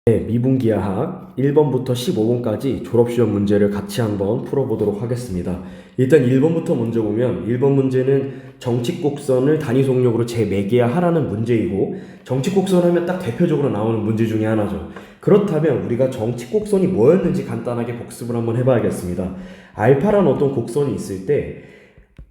네, 미분기하학 1번부터 15번까지 졸업시험 문제를 같이 한번 풀어보도록 하겠습니다. 일단 1번부터 먼저 보면 1번 문제는 정칙곡선을 단위 속력으로 재매개야 하라는 문제이고, 정칙곡선 하면 딱 대표적으로 나오는 문제 중에 하나죠. 그렇다면 우리가 정칙곡선이 뭐였는지 간단하게 복습을 한번 해봐야겠습니다. 알파라는 어떤 곡선이 있을 때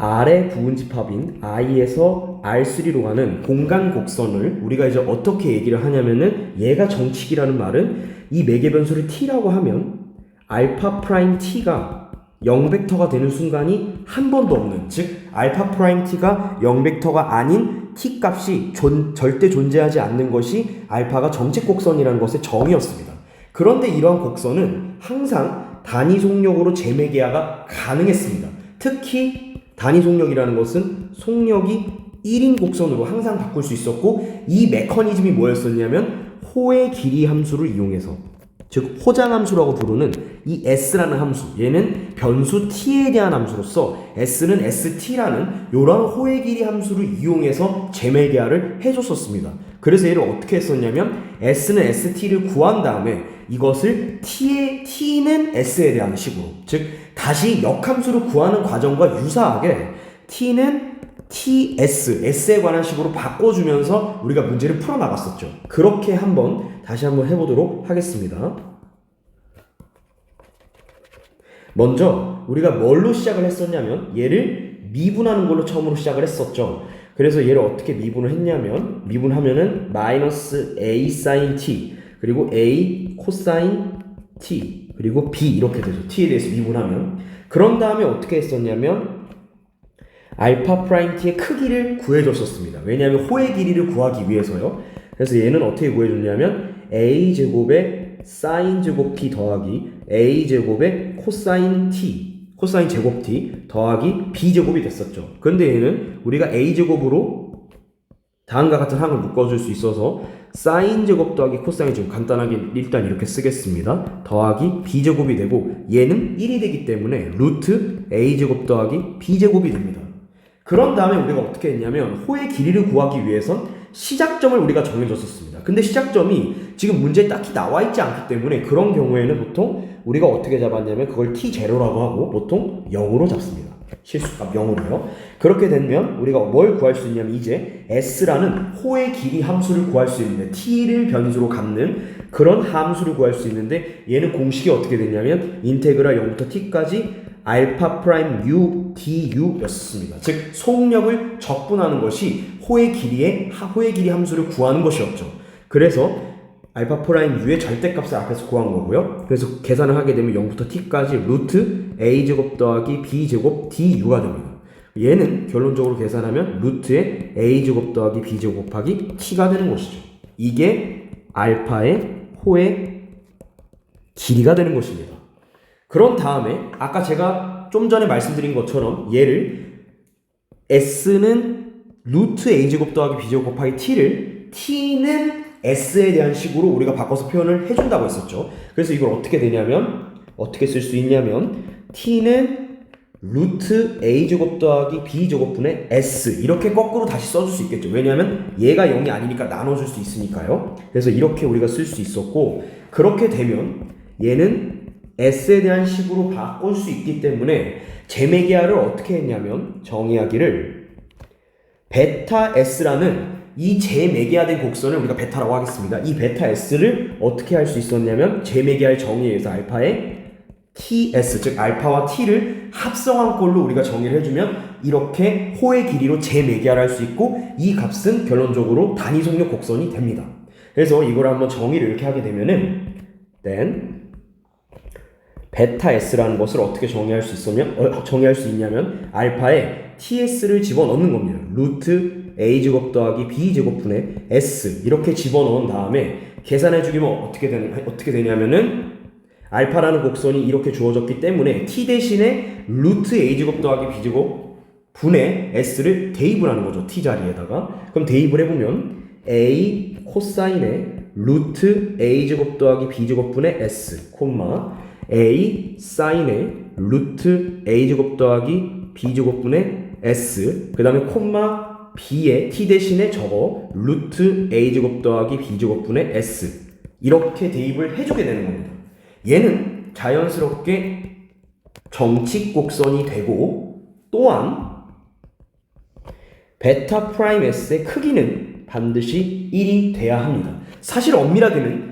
R의 부분집합인 I에서 R3로 가는 공간 곡선을 우리가 이제 어떻게 얘기를 하냐면은, 얘가 정칙이라는 말은 이 매개 변수를 t라고 하면 알파 프라임 t가 0벡터가 되는 순간이 한 번도 없는, 즉 알파 프라임 t가 0벡터가 아닌 t 값이 절대 존재하지 않는 것이 알파가 정칙 곡선이라는 것의 정의였습니다. 그런데 이러한 곡선은 항상 단위 속력으로 재매개하가 가능했습니다. 특히 단위 속력이라는 것은 속력이 1인 곡선으로 항상 바꿀 수 있었고, 이 메커니즘이 뭐였었냐면 호의 길이 함수를 이용해서, 즉 호장 함수라고 부르는 이 s라는 함수, 얘는 변수 t에 대한 함수로서 s는 st라는 이런 호의 길이 함수를 이용해서 재매개하를 해줬었습니다. 그래서 얘를 어떻게 했었냐면 s는 st를 구한 다음에 이것을 t는 s에 대한 식으로, 즉 다시 역함수를 구하는 과정과 유사하게 t는 s에 관한 식으로 바꿔주면서 우리가 문제를 풀어나갔었죠. 그렇게 다시 한번 해보도록 하겠습니다. 먼저 우리가 뭘로 시작을 했었냐면 얘를 미분하는 걸로 처음으로 시작을 했었죠. 그래서 얘를 어떻게 미분을 했냐면, 미분하면은 마이너스 a sin t 그리고 a 코사인 t 그리고 b 이렇게 되죠. t에 대해서 미분하면. 그런 다음에 어떻게 했었냐면 알파 프라임 t의 크기를 구해줬었습니다. 왜냐하면 호의 길이를 구하기 위해서요. 그래서 얘는 어떻게 구해줬냐면 a 제곱에 사인 제곱 t 더하기 a 제곱에 코사인 t, 코사인 제곱 t 더하기 b 제곱이 됐었죠. 그런데 얘는 우리가 a 제곱으로 다음과 같은 항을 묶어줄 수 있어서 사인 제곱 더하기 코사인 제곱, 간단하게 일단 이렇게 쓰겠습니다. 더하기 b 제곱이 되고, 얘는 1이 되기 때문에 루트 a 제곱 더하기 b 제곱이 됩니다. 그런 다음에 우리가 어떻게 했냐면 호의 길이를 구하기 위해선 시작점을 우리가 정해줬었습니다. 근데 시작점이 지금 문제에 딱히 나와 있지 않기 때문에 그런 경우에는 보통 우리가 어떻게 잡았냐면 그걸 t0라고 하고 보통 0으로 잡습니다. 실수값 0으로요. 그렇게 되면 우리가 뭘 구할 수 있냐면 이제 s라는 호의 길이 함수를 구할 수 있는데, t를 변수로 갖는 그런 함수를 구할 수 있는데, 얘는 공식이 어떻게 되냐면 인테그랄 0부터 t까지 알파 프라임 u du 였습니다. 즉 속력을 적분하는 것이 호의 길이 함수를 구하는 것이었죠. 그래서 알파 프라임 u의 절대값을 앞에서 구한 거고요. 그래서 계산을 하게 되면 0부터 t까지 루트 a 제곱 더하기 b 제곱 du가 됩니다. 얘는 결론적으로 계산하면 루트에 a 제곱 더하기 b 제곱 곱하기 t가 되는 것이죠. 이게 알파의 호의 길이가 되는 것입니다. 그런 다음에 아까 제가 좀 전에 말씀드린 것처럼 얘를 s는 루트 a 제곱 더하기 b 제곱 곱하기 t를 t는 s에 대한 식으로 우리가 바꿔서 표현을 해준다고 했었죠. 그래서 이걸 어떻게 되냐면, 어떻게 쓸 수 있냐면 t는 루트 a 제곱 더하기 b 제곱분의 s, 이렇게 거꾸로 다시 써줄 수 있겠죠. 왜냐하면 얘가 0이 아니니까 나눠줄 수 있으니까요. 그래서 이렇게 우리가 쓸 수 있었고, 그렇게 되면 얘는 s에 대한 식으로 바꿀 수 있기 때문에 재매개하를 어떻게 했냐면 정의하기를 베타 s라는 이 재매개화된 곡선을 우리가 베타라고 하겠습니다. 이 베타 s를 어떻게 할 수 있었냐면 재매개할 정의에 의해서 알파의 ts, 즉 알파와 t를 합성한 꼴로 우리가 정의를 해주면 이렇게 호의 길이로 재매개화를 할 수 있고, 이 값은 결론적으로 단위 속력 곡선이 됩니다. 그래서 이걸 한번 정의를 이렇게 하게 되면은 then 베타 s라는 것을 어떻게 정의할 수 있냐면 알파에 ts를 집어넣는 겁니다. 루트 a 제곱 더하기 b 제곱분의 s 이렇게 집어넣은 다음에 계산해주기면 어떻게 되냐면은 알파라는 곡선이 이렇게 주어졌기 때문에 t 대신에 루트 a 제곱 더하기 b 제곱 분의 s를 대입을 하는 거죠. t 자리에다가. 그럼 대입을 해보면 a 코사인의 루트 a 제곱 더하기 b 제곱분의 s 콤마 a 사인의 루트 a 제곱 더하기 b 제곱분의 s, 그 다음에 콤마 b의 t 대신에 저거 루트 a 제곱 더하기 b 제곱분의 s, 이렇게 대입을 해주게 되는 겁니다. 얘는 자연스럽게 정칙 곡선이 되고 또한 베타 프라임 S의 크기는 반드시 1이 돼야 합니다. 사실 엄밀하게는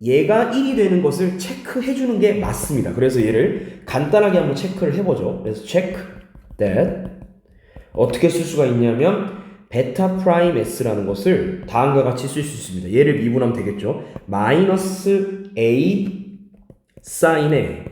얘가 1이 되는 것을 체크해 주는 게 맞습니다. 그래서 얘를 간단하게 한번 체크를 해보죠. 그래서 check that 어떻게 쓸 수가 있냐면 베타 프라임 S라는 것을 다음과 같이 쓸 수 있습니다. 얘를 미분하면 되겠죠. 마이너스 A 사인에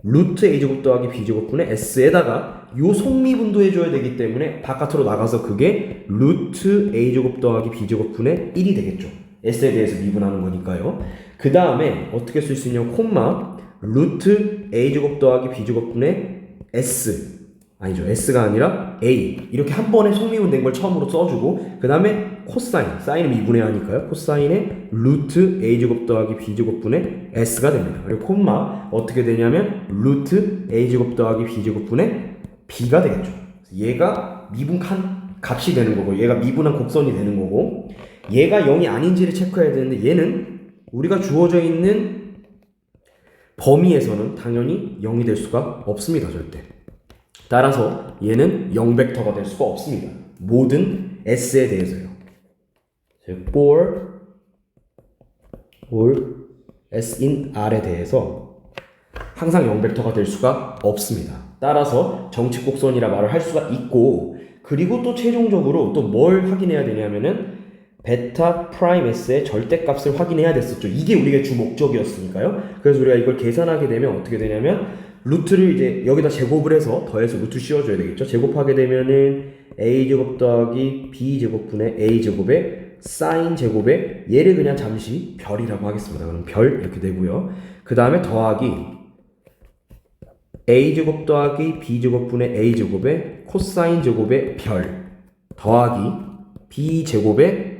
루트 A제곱 더하기 B제곱분의 S에다가 요 속미분도 해줘야 되기 때문에 바깥으로 나가서 그게 루트 A제곱 더하기 B제곱분의 1이 되겠죠. S에 대해서 미분하는 거니까요. 그 다음에 어떻게 쓸 수 있냐면 콤마 루트 A제곱 더하기 B제곱분의 S 아니죠. S가 아니라 A 이렇게 한 번에 속미분 된 걸 처음으로 써주고 그 다음에 코사인 사인을 미분해야 하니까요. 코사인의 루트 A제곱 더하기 B제곱분의 S가 됩니다. 그리고 콤마 어떻게 되냐면 루트 A제곱 더하기 B제곱분의 B가 되겠죠. 얘가 미분한 값이 되는 거고 얘가 미분한 곡선이 되는 거고 얘가 0이 아닌지를 체크해야 되는데 얘는 우리가 주어져 있는 범위에서는 당연히 0이 될 수가 없습니다. 절대. 따라서 얘는 0벡터가 될 수가 없습니다. 모든 S에 대해서요. for S in R에 대해서 항상 0벡터가 될 수가 없습니다. 따라서 정칙곡선이라 말을 할 수가 있고 그리고 또 최종적으로 또 뭘 확인해야 되냐면은 베타 프라임 S의 절대값을 확인해야 됐었죠. 이게 우리가 주 목적이었으니까요. 그래서 우리가 이걸 계산하게 되면 어떻게 되냐면 루트를 이제 여기다 제곱을 해서 더해서 루트 씌워줘야 되겠죠. 제곱하게 되면은 A제곱 더하기 B제곱분의 A제곱에 사인 제곱에 얘를 그냥 잠시 별이라고 하겠습니다. 그럼 별 이렇게 되고요. 그 다음에 더하기 A제곱 더하기 B제곱분의 A제곱에 코사인 제곱에 별 더하기 B제곱에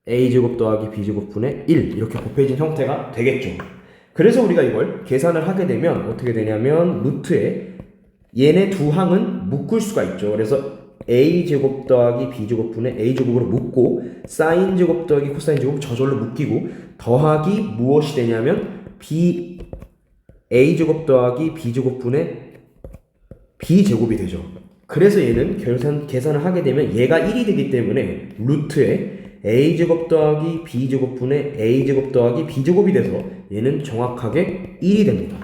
A제곱 더하기 B제곱분의 1 이렇게 곱해진 형태가 되겠죠. 그래서 우리가 이걸 계산을 하게 되면 어떻게 되냐면 루트에 얘네 두 항은 묶을 수가 있죠. 그래서 A제곱 더하기 B제곱분의 A제곱으로 묶고 사인제곱 더하기 코사인제곱 저절로 묶이고 더하기 무엇이 되냐면 A제곱 더하기 B제곱분의 B제곱이 되죠. 그래서 얘는 계산을 하게 되면 얘가 1이 되기 때문에 루트에 A제곱 더하기 B제곱분의 A제곱 더하기 B제곱이 돼서 얘는 정확하게 1이 됩니다.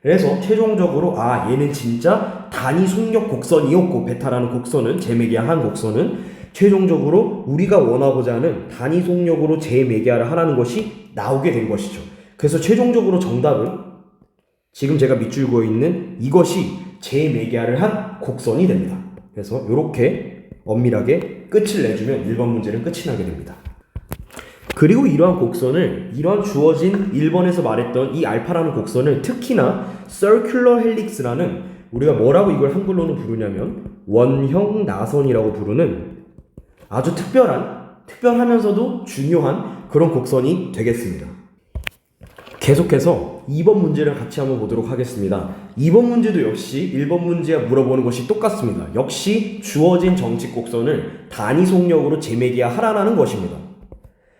그래서 최종적으로 얘는 진짜 단위 속력 곡선이었고 베타라는 곡선은 재매개한 곡선은 최종적으로 우리가 원하고자 하는 단위 속력으로 재매개를 하라는 것이 나오게 된 것이죠. 그래서 최종적으로 정답은 지금 제가 밑줄 그어 있는 이것이 재매개를 한 곡선이 됩니다. 그래서 이렇게 엄밀하게 끝을 내주면 1번 문제는 끝이 나게 됩니다. 그리고 이러한 곡선을 이러한 주어진 1번에서 말했던 이 알파라는 곡선을 특히나 circular helix라는 우리가 뭐라고 이걸 한글로는 부르냐면 원형 나선이라고 부르는 아주 특별하면서도 중요한 그런 곡선이 되겠습니다. 계속해서 2번 문제를 같이 한번 보도록 하겠습니다. 2번 문제도 역시 1번 문제와 물어보는 것이 똑같습니다. 역시 주어진 정칙 곡선을 단위 속력으로 재매개하라는 것입니다.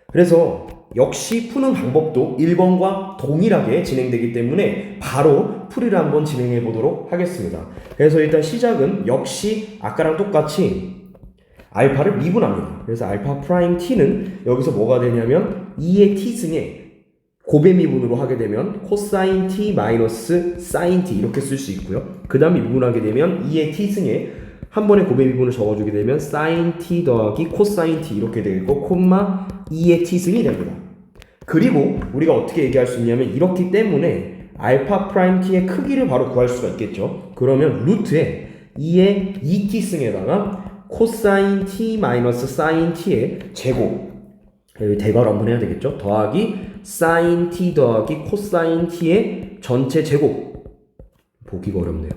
그래서 역시 푸는 방법도 1번과 동일하게 진행되기 때문에 바로 풀이를 한번 진행해 보도록 하겠습니다. 그래서 일단 시작은 역시 아까랑 똑같이 알파를 미분합니다. 그래서 알파 프라임 t는 여기서 뭐가 되냐면 2의 t승에 고배 미분으로 하게 되면 코사인 t 마이너스 사인 t 이렇게 쓸 수 있고요. 그 다음에 미분하게 되면 2의 t승에 한 번에 고배 미분을 적어주게 되면 사인 t 더하기 코사인 t 이렇게 되고 콤마 2의 t승이 됩니다. 그리고 우리가 어떻게 얘기할 수 있냐면 이렇기 때문에 알파 프라임 t의 크기를 바로 구할 수가 있겠죠. 그러면 루트에 2의 2t승에다가 코사인 t 마이너스 사인 t의 제곱 여기 대괄호 한번 해야 되겠죠. 더하기 사인 t 더하기 코사인 t의 전체 제곱 보기가 어렵네요.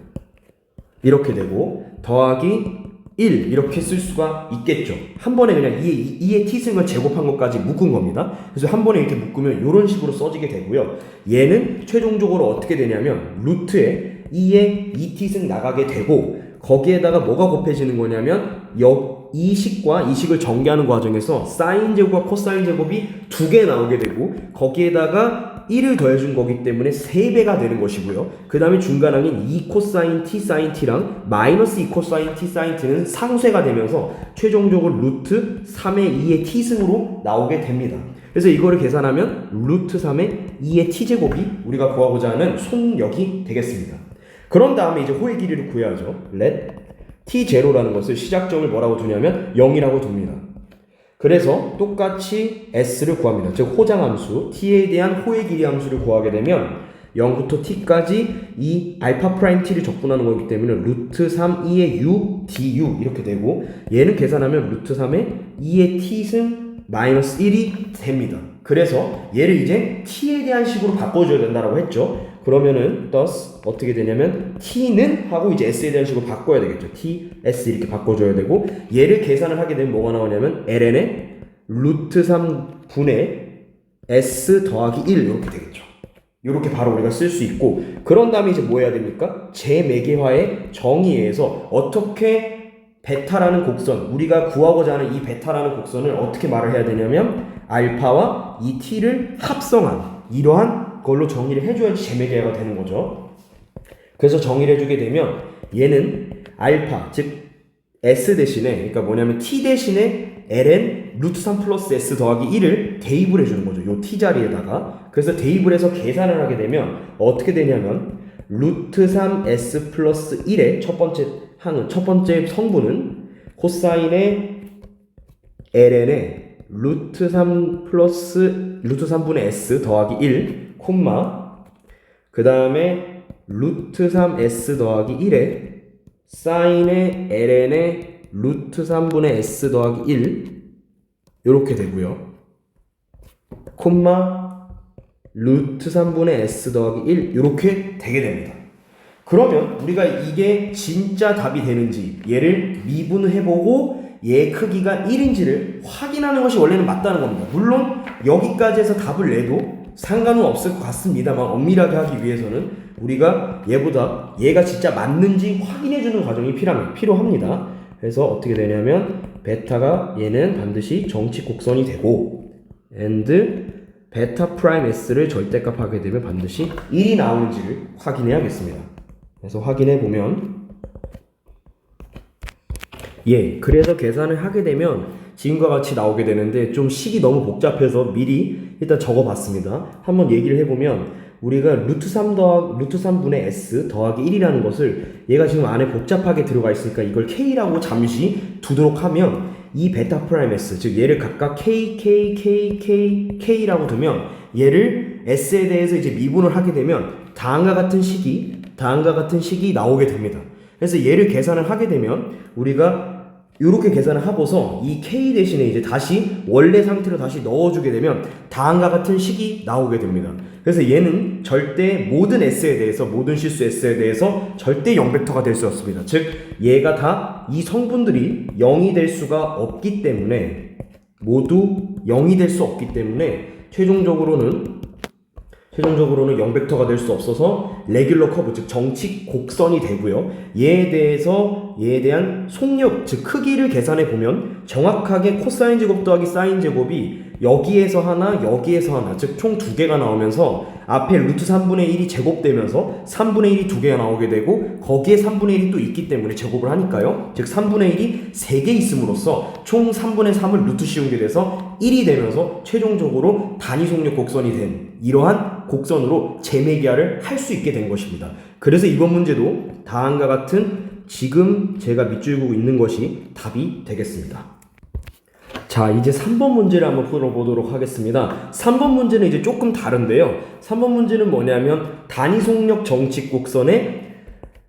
이렇게 되고 더하기 1 이렇게 쓸 수가 있겠죠. 한 번에 그냥 2의 t승을 제곱한 것까지 묶은 겁니다. 그래서 한 번에 이렇게 묶으면 이런 식으로 써지게 되고요. 얘는 최종적으로 어떻게 되냐면 루트에 2의 2t승 나가게 되고 거기에다가 뭐가 곱해지는 거냐면 이 식과 이 식을 전개하는 과정에서 사인 제곱과 코사인 제곱이 두 개 나오게 되고 거기에다가 1을 더해준 거기 때문에 3배가 되는 것이고요. 그 다음에 중간항인 2 코사인 t 사인 t랑 마이너스 2 코사인 t 사인 t는 상쇄가 되면서 최종적으로 루트 3의 2의 t승으로 나오게 됩니다. 그래서 이거를 계산하면 루트 3의 2의 t제곱이 우리가 구하고자 하는 속력이 되겠습니다. 그런 다음에 이제 호의 길이를 구해야죠. let t0라는 것을 시작점을 뭐라고 두냐면 0이라고 둡니다. 그래서 똑같이 s를 구합니다. 즉 호장함수 t에 대한 호의 길이 함수를 구하게 되면 0부터 t까지 이 알파 프라임 t를 적분하는 거기 때문에 루트 3 2의 u du 이렇게 되고 얘는 계산하면 루트 3의 2의 t승 마이너스 1이 됩니다. 그래서 얘를 이제 t에 대한 식으로 바꿔줘야 된다라고 했죠. 그러면은 thus 어떻게 되냐면 t는 하고 이제 s에 대한 식으로 바꿔야 되겠죠. t, s 이렇게 바꿔줘야 되고 얘를 계산을 하게 되면 뭐가 나오냐면 ln의 루트 3분의 s 더하기 1 이렇게 되겠죠. 이렇게 바로 우리가 쓸 수 있고 그런 다음에 이제 뭐 해야 됩니까? 제매개화의 정의에서 어떻게 베타라는 곡선, 우리가 구하고자 하는 이 베타라는 곡선을 어떻게 말을 해야 되냐면 알파와 이 t를 합성한 이러한 걸로 정의를 해줘야지 제매개화가 되는 거죠. 그래서 정의를 해주게 되면 얘는 알파, 즉 s 대신에 그러니까 뭐냐면 t 대신에 ln 루트 3 플러스 s 더하기 1을 대입을 해주는 거죠. 요 t 자리에다가. 그래서 대입을 해서 계산을 하게 되면 어떻게 되냐면 루트 3s 플러스 1의 첫 번째 성분은 코사인의 ln의 루트 3 플러스 루트 3분의 s 더하기 1 콤마 그 다음에 루트 3s 더하기 1에 사인의 ln의 루트 3분의 s 더하기 1 이렇게 되고요. 콤마 루트 3분의 s 더하기 1 이렇게 되게 됩니다. 그러면 우리가 이게 진짜 답이 되는지 얘를 미분해보고 얘의 크기가 1인지를 확인하는 것이 원래는 맞다는 겁니다. 물론 여기까지 해서 답을 내도 상관은 없을 것 같습니다만 엄밀하게 하기 위해서는 우리가 얘가 진짜 맞는지 확인해주는 과정이 필요합니다. 그래서 어떻게 되냐면 베타가 얘는 반드시 정칙 곡선이 되고 and 베타 프라임 s를 절대값 하게 되면 반드시 1이 나오는지를 확인해야겠습니다. 그래서 확인해 보면 그래서 계산을 하게 되면 지금과 같이 나오게 되는데 좀 식이 너무 복잡해서 미리 일단 적어봤습니다. 한번 얘기를 해보면 우리가 루트 3분의 s 더하기 1이라는 것을 얘가 지금 안에 복잡하게 들어가 있으니까 이걸 k라고 잠시 두도록 하면 이 베타 프라임 s 즉 얘를 각각 k라고 두면 얘를 s에 대해서 이제 미분을 하게 되면 다음과 같은 식이 나오게 됩니다. 그래서 얘를 계산을 하게 되면 우리가 이렇게 계산을 하고서 이 k 대신에 이제 다시 원래 상태로 다시 넣어주게 되면 다음과 같은 식이 나오게 됩니다. 그래서 얘는 절대 모든 s에 대해서 모든 실수 s에 대해서 절대 0벡터가 될 수 없습니다. 즉 얘가 다 이 성분들이 0이 될 수가 없기 때문에 모두 0이 될 수 없기 때문에 최종적으로는 0벡터가 될 수 없어서 레귤러 커브 즉 정칙 곡선이 되고요. 얘에 대한 속력 즉 크기를 계산해 보면 정확하게 코사인 제곱 더하기 사인 제곱이 여기에서 하나 즉 총 2개가 나오면서 앞에 루트 3분의 1이 제곱되면서 3분의 1이 2개가 나오게 되고 거기에 3분의 1이 또 있기 때문에 제곱을 하니까요. 즉 3분의 1이 3개 있음으로써 총 3분의 3을 루트 씌운 게 돼서 1이 되면서 최종적으로 단위 속력 곡선이 된 이러한 곡선으로 제매기화를 할 수 있게 된 것입니다. 그래서 이번 문제도 다음과 같은 지금 제가 밑줄 그고 있는 것이 답이 되겠습니다. 자, 이제 3번 문제를 한번 풀어보도록 하겠습니다. 3번 문제는 이제 조금 다른데요. 3번 문제는 뭐냐면 단위 속력 정칙 곡선의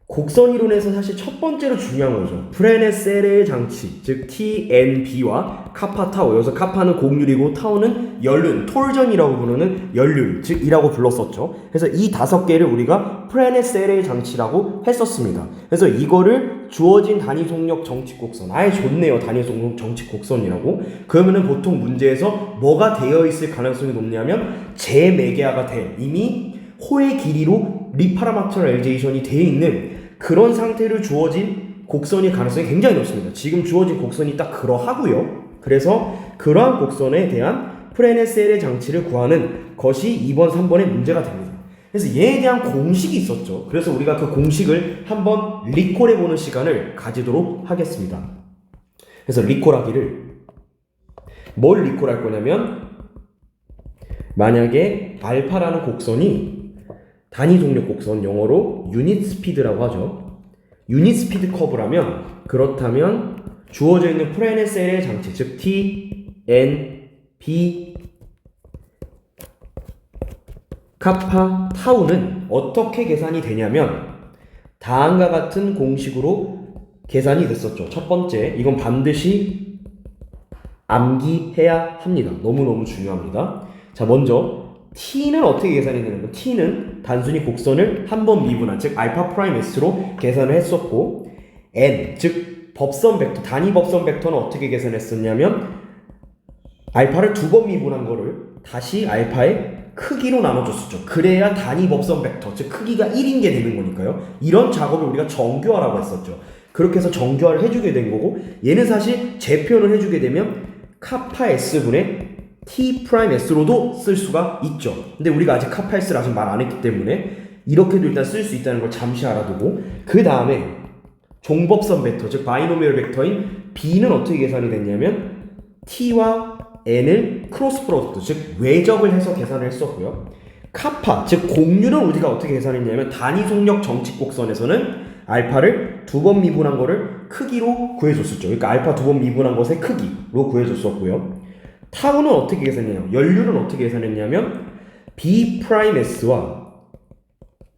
곡선 이론에서 사실 첫 번째로 중요한 거죠. 프레네-세레의 장치, 즉 TNB와 카파 타우. 여기서 카파는 곡률이고 타우는 연륜, 톨전이라고 부르는 연륜, 즉 이라고 불렀었죠. 그래서 이 5개를 우리가 프레네-세레의 장치라고 했었습니다. 그래서 이거를 주어진 단위 속력 정칙 곡선, 아예 좋네요. 단위 속력 정칙 곡선이라고. 그러면은 보통 문제에서 뭐가 되어 있을 가능성이 높냐면 제매개화가 돼 이미 호의 길이로 리파라마트랄라이제이션이 되어 있는 그런 상태를 주어진 곡선일 가능성이 굉장히 높습니다. 지금 주어진 곡선이 딱 그러하고요. 그래서 그러한 곡선에 대한 프레네셀의 장치를 구하는 것이 2번, 3번의 문제가 됩니다. 그래서 얘에 대한 공식이 있었죠. 그래서 우리가 그 공식을 한번 리콜해보는 시간을 가지도록 하겠습니다. 그래서 리콜하기를 뭘 리콜할 거냐면 만약에 알파라는 곡선이 단위 속력 곡선, 영어로 유닛 스피드라고 하죠. 유닛 스피드 커브라면 그렇다면 주어져 있는 프레네셀의 장치, 즉 T, N, B, 카파, 타우는 어떻게 계산이 되냐면 다음과 같은 공식으로 계산이 됐었죠. 첫 번째, 이건 반드시 암기해야 합니다. 너무너무 중요합니다. 자, 먼저 t는 어떻게 계산이 되냐면 t는 단순히 곡선을 한 번 미분한, 즉 알파 프라임 s로 계산을 했었고, n, 즉 법선 벡터, 단위 법선 벡터는 어떻게 계산했었냐면 알파를 두 번 미분한 거를 다시 알파의 크기로 나눠줬었죠. 그래야 단위 법선 벡터, 즉 크기가 1인 게 되는 거니까요. 이런 작업을 우리가 정교화라고 했었죠. 그렇게 해서 정교화를 해주게 된 거고, 얘는 사실 재표현을 해주게 되면 카파 s분의 t 프라임 s로도 쓸 수가 있죠. 근데 우리가 아직 카파 s를 아직 말 안 했기 때문에 이렇게도 일단 쓸 수 있다는 걸 잠시 알아두고, 그 다음에 종법선 벡터, 즉 바이노미얼 벡터인 b는 어떻게 계산이 됐냐면 t와 n을 크로스 프로덕트, 즉 외접을 해서 계산을 했었고요. 카파, 즉 공률은 우리가 어떻게 계산했냐면 단위 속력 정칙 곡선에서는 알파를 두 번 미분한 거를 크기로 구해줬었죠. 그러니까 알파 두 번 미분한 것의 크기로 구해줬었고요. 타우는 어떻게 계산했냐면, 연륜은 어떻게 계산했냐면 b 프라임 s와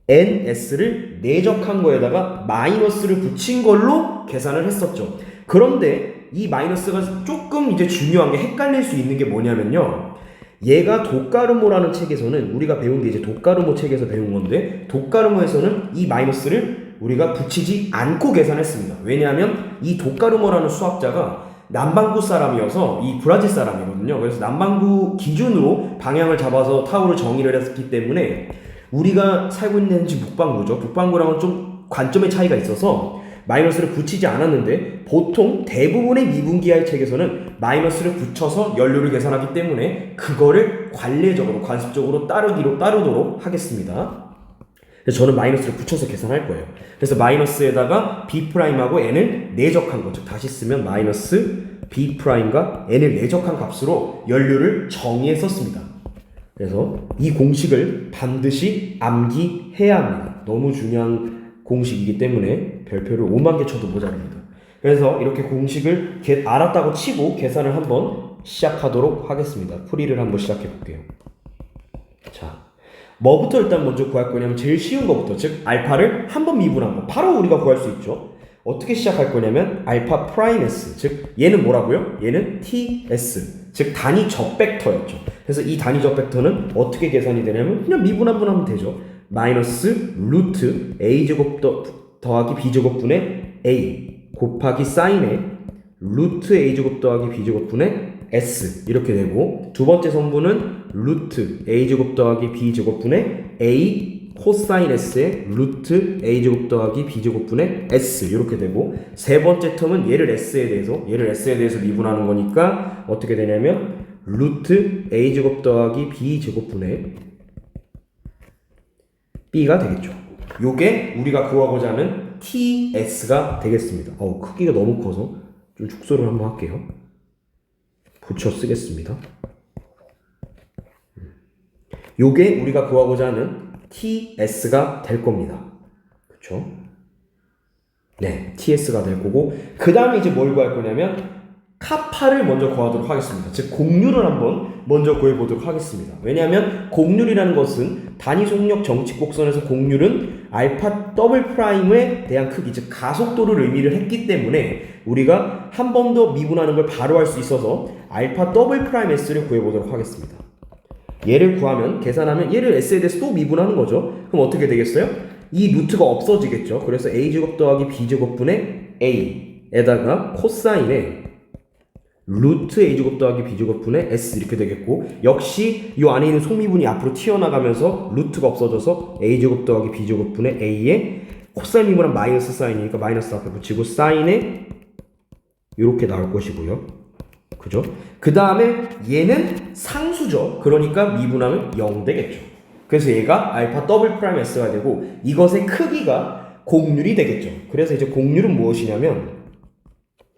ns를 내적한 거에다가 마이너스를 붙인 걸로 계산을 했었죠. 그런데 이 마이너스가 조금 이제 중요한 게, 헷갈릴 수 있는 게 뭐냐면요, 얘가 도카르모라는 책에서는, 우리가 배운 게 이제 도카르모 책에서 배운 건데, 도카르모에서는 이 마이너스를 우리가 붙이지 않고 계산했습니다. 왜냐하면 이 도카르모라는 수학자가 남반구 사람이어서, 이 브라질 사람이거든요. 그래서 남반구 기준으로 방향을 잡아서 타우를 정의를 했기 때문에 우리가 살고 있는 지 북반구죠. 북반구랑은 좀 관점의 차이가 있어서 마이너스를 붙이지 않았는데, 보통 대부분의 미분기하의 책에서는 마이너스를 붙여서 연료를 계산하기 때문에 그거를 관례적으로, 관습적으로 따르도록 하겠습니다. 그래서 저는 마이너스를 붙여서 계산할 거예요. 그래서 마이너스에다가 B'하고 N을 내적한 거, 즉 다시 쓰면 마이너스 B'과 N을 내적한 값으로 연료를 정의했었습니다. 그래서 이 공식을 반드시 암기해야 합니다. 너무 중요한 공식이기 때문에 별표를 5만 개 쳐도 모자랍니다. 그래서 이렇게 공식을 알았다고 치고 계산을 한번 시작하도록 하겠습니다. 풀이를 한번 시작해 볼게요. 자, 뭐부터 일단 먼저 구할 거냐면 제일 쉬운 거부터, 즉 알파를 한 번 미분한 거 바로 우리가 구할 수 있죠. 어떻게 시작할 거냐면 알파 프라임 s, 즉 얘는 뭐라고요? 얘는 ts, 즉 단위 접 벡터였죠. 그래서 이 단위 접 벡터는 어떻게 계산이 되냐면 그냥 미분 한번 하면 되죠. 마이너스 루트 a제곱 더하기 b제곱분의 a 곱하기 사인의 루트 a제곱 더하기 b제곱분의 s, 이렇게 되고, 두 번째 성분은 루트 a제곱 더하기 b제곱분의 a 코사인 s의 루트 a제곱 더하기 b제곱분의 s, 이렇게 되고, 세 번째 텀은 얘를 s에 대해서 미분하는 거니까 어떻게 되냐면 루트 a제곱 더하기 b제곱분의 b가 되겠죠. 요게 우리가 구하고자 하는 ts가 되겠습니다. 크기가 너무 커서 좀 축소를 한번 할게요. 붙여 쓰겠습니다. 요게 우리가 구하고자 하는 ts가 될 겁니다. 그쵸? 네, ts가 될 거고, 그 다음에 이제 뭘 구할 거냐면 카파를 먼저 구하도록 하겠습니다. 즉 공률을 한번 먼저 구해보도록 하겠습니다. 왜냐하면 공률이라는 것은 단위 속력 정칙 곡선에서 공률은 알파 더블 프라임에 대한 크기, 즉 가속도를 의미를 했기 때문에 우리가 한 번 더 미분하는 걸 바로 할 수 있어서 알파 더블 프라임 s를 구해보도록 하겠습니다. 얘를 구하면, 계산하면 얘를 s에 대해서 또 미분하는 거죠. 그럼 어떻게 되겠어요? 이 루트가 없어지겠죠. 그래서 a제곱 더하기 b제곱분의 a에다가 코사인의 루트 a제곱 더하기 b제곱분의 s, 이렇게 되겠고, 역시 이 안에 있는 속미분이 앞으로 튀어나가면서 루트가 없어져서 a제곱 더하기 b제곱분의 a의 코사인 미분은 마이너스 사인이니까 마이너스 앞에 붙이고 사인에 이렇게 나올 것이고요. 그죠? 그 다음에 얘는 상수죠. 그러니까 미분하면 0 되겠죠. 그래서 얘가 알파 더블 프라임 S가 되고 이것의 크기가 공률이 되겠죠. 그래서 이제 공률은 무엇이냐면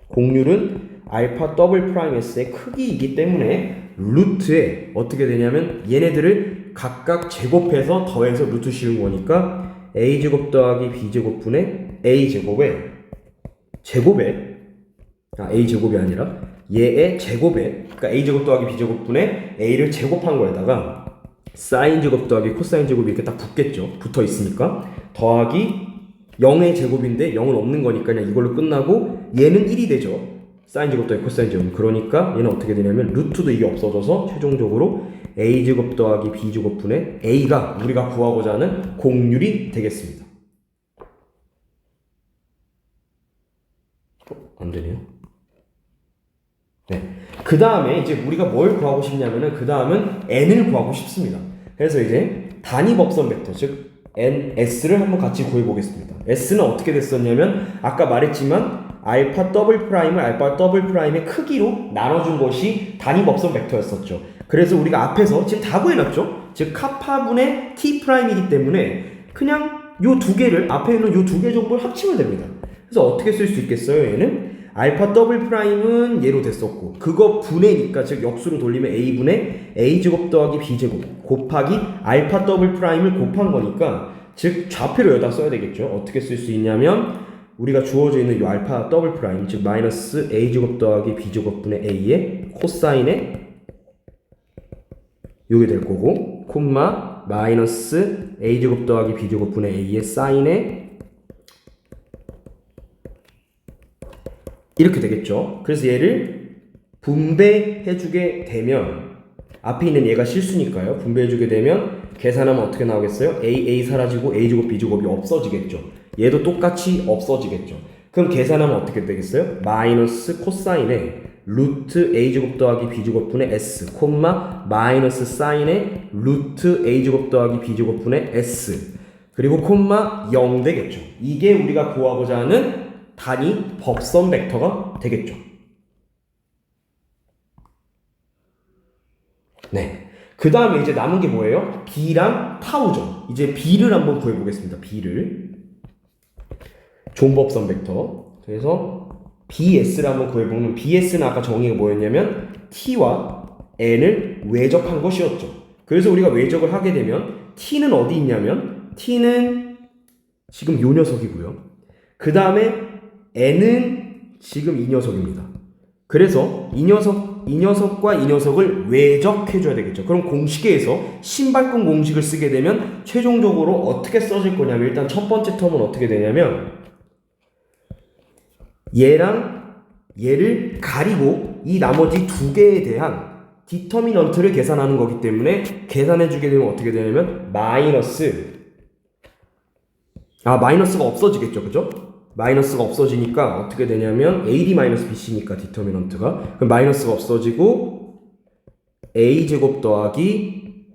공률은 알파 더블 프라임 S의 크기이기 때문에 루트에 어떻게 되냐면 얘네들을 각각 제곱해서 더해서 루트 씌운 거니까 a제곱 더하기 b제곱분의 a제곱에 a제곱이 아니라 얘의 제곱에 그러니까 a제곱 더하기 b제곱분의 a를 제곱한 거에다가 사인 제곱 더하기 코사인 제곱이 이렇게 딱 붙겠죠. 붙어 있으니까 더하기 0의 제곱인데 0은 없는 거니까 그냥 이걸로 끝나고 얘는 1이 되죠. 사인 제곱 더하기 코사인 제곱. 그러니까 얘는 어떻게 되냐면 루트도 이게 없어져서 최종적으로 a제곱 더하기 b제곱분의 a가 우리가 구하고자 하는 공률이 되겠습니다. 안 되네요. 네. 그 다음에 이제 우리가 뭘 구하고 싶냐면은 그 다음은 n을 구하고 싶습니다. 그래서 이제 단위 법선 벡터 즉 ns를 한번 같이 구해 보겠습니다. s는 어떻게 됐었냐면 아까 말했지만 알파 더블 프라임을 알파 더블 프라임의 크기로 나눠준 것이 단위 법선 벡터였었죠. 그래서 우리가 앞에서 지금 다 구해놨죠. 즉 카파분의 t 프라임이기 때문에 그냥 요 두 개를 앞에 있는 요 두 개 정도를 합치면 됩니다. 그래서 어떻게 쓸 수 있겠어요? 얘는 알파 더블 프라임은 얘로 됐었고 그거 분해니까 즉 역수로 돌리면 a분의 a제곱 더하기 b제곱 곱하기 알파 더블 프라임을 곱한 거니까 즉 좌표로 여기다 써야 되겠죠. 어떻게 쓸 수 있냐면 우리가 주어져 있는 이 알파 더블 프라임 즉 마이너스 a제곱 더하기 b제곱분의 a의 코사인에 요게 될 거고 콤마 마이너스 a제곱 더하기 b제곱분의 a의 사인에 이렇게 되겠죠. 그래서 얘를 분배해주게 되면 앞에 있는 얘가 실수니까요. 분배해주게 되면 계산하면 어떻게 나오겠어요? a 사라지고 a제곱 b제곱이 없어지겠죠. 얘도 똑같이 없어지겠죠. 그럼 계산하면 어떻게 되겠어요? 마이너스 코사인에 루트 a제곱 더하기 b제곱분의 s 콤마 마이너스 사인에 루트 a제곱 더하기 b제곱분의 s 그리고 콤마 0 되겠죠. 이게 우리가 구하고자 하는 단위 법선 벡터가 되겠죠. 네. 그 다음에 이제 남은 게 뭐예요? b랑 타우죠. 이제 b를 한번 구해보겠습니다. b를. 존법선 벡터. 그래서 bs를 한번 구해보면 bs는 아까 정의가 뭐였냐면 t와 n을 외적한 것이었죠. 그래서 우리가 외적을 하게 되면 t는 어디 있냐면 t는 지금 요 녀석이고요. 그 다음에 n은 지금 이 녀석입니다. 그래서 이 녀석과 이 녀석을 외적해줘야 되겠죠. 그럼 공식에서 신발끈 공식을 쓰게 되면 최종적으로 어떻게 써질 거냐면 일단 첫 번째 텀은 어떻게 되냐면 얘랑 얘를 가리고 이 나머지 두 개에 대한 디터미넌트를 계산하는 거기 때문에 계산해주게 되면 어떻게 되냐면 마이너스가 없어지겠죠. 그죠? 마이너스가 없어지니까 어떻게 되냐면 AD-BC니까 디터미넌트가 그럼 마이너스가 없어지고 A제곱 더하기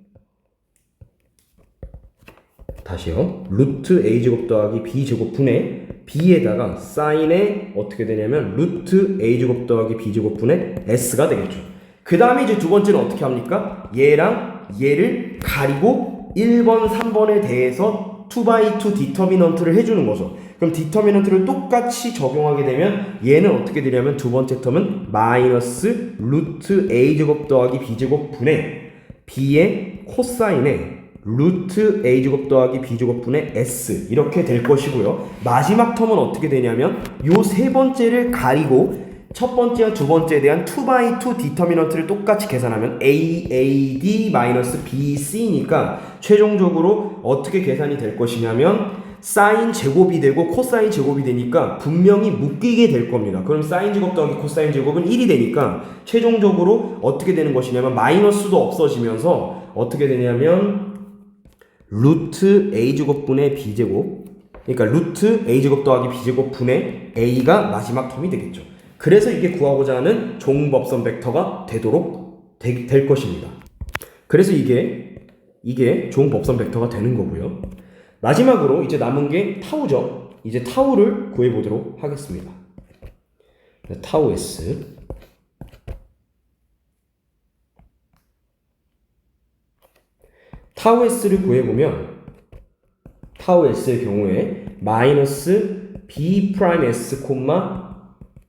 다시요 루트 A제곱 더하기 B제곱분의 B에다가 사인에 어떻게 되냐면 루트 A제곱 더하기 B제곱분의 S가 되겠죠. 그 다음에 이제 두 번째는 어떻게 합니까? 얘랑 얘를 가리고 1번, 3번에 대해서 2x2 디터미넌트를 해주는 거죠. 그럼 디터미넌트를 똑같이 적용하게 되면 얘는 어떻게 되냐면 두 번째 텀은 마이너스 루트 a제곱 더하기 b제곱 분의 b의 코사인에 루트 a제곱 더하기 b제곱 분의 s 이렇게 될 것이고요. 마지막 텀은 어떻게 되냐면 요 세 번째를 가리고 첫 번째와 두 번째에 대한 2x2 디터미넌트를 똑같이 계산하면 AAD-BC니까 최종적으로 어떻게 계산이 될 것이냐면 사인 제곱이 되고 코사인 제곱이 되니까 분명히 묶이게 될 겁니다. 그럼 사인 제곱 더하기 코사인 제곱은 1이 되니까 최종적으로 어떻게 되는 것이냐면 마이너스도 없어지면서 어떻게 되냐면 루트 a제곱분의 b제곱 그러니까 루트 a제곱 더하기 b제곱 분의 a가 마지막 텀이 되겠죠. 그래서 이게 구하고자 하는 종법선 벡터가 되도록 될 것입니다. 그래서 이게 종법선 벡터가 되는 거고요. 마지막으로 이제 남은 게 타우죠. 이제 타우를 구해보도록 하겠습니다. 타우 S. 타우 S를 구해보면 타우 S의 경우에 마이너스 B 프라임 S,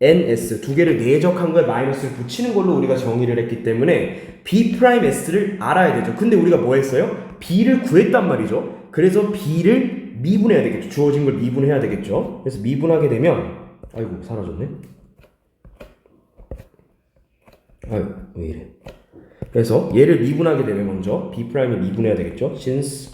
NS 두 개를 내적한 거에 마이너스를 붙이는 걸로 우리가 정의를 했기 때문에 B 프라임 S를 알아야 되죠. 근데 우리가 뭐 했어요? B를 구했단 말이죠. 그래서 B를 미분해야 되겠죠. 주어진 걸 미분해야 되겠죠. 그래서 미분하게 되면 아이고 사라졌네. 아유 왜 이래. 그래서 얘를 미분하게 되면 먼저 B 프라임을 미분해야 되겠죠. since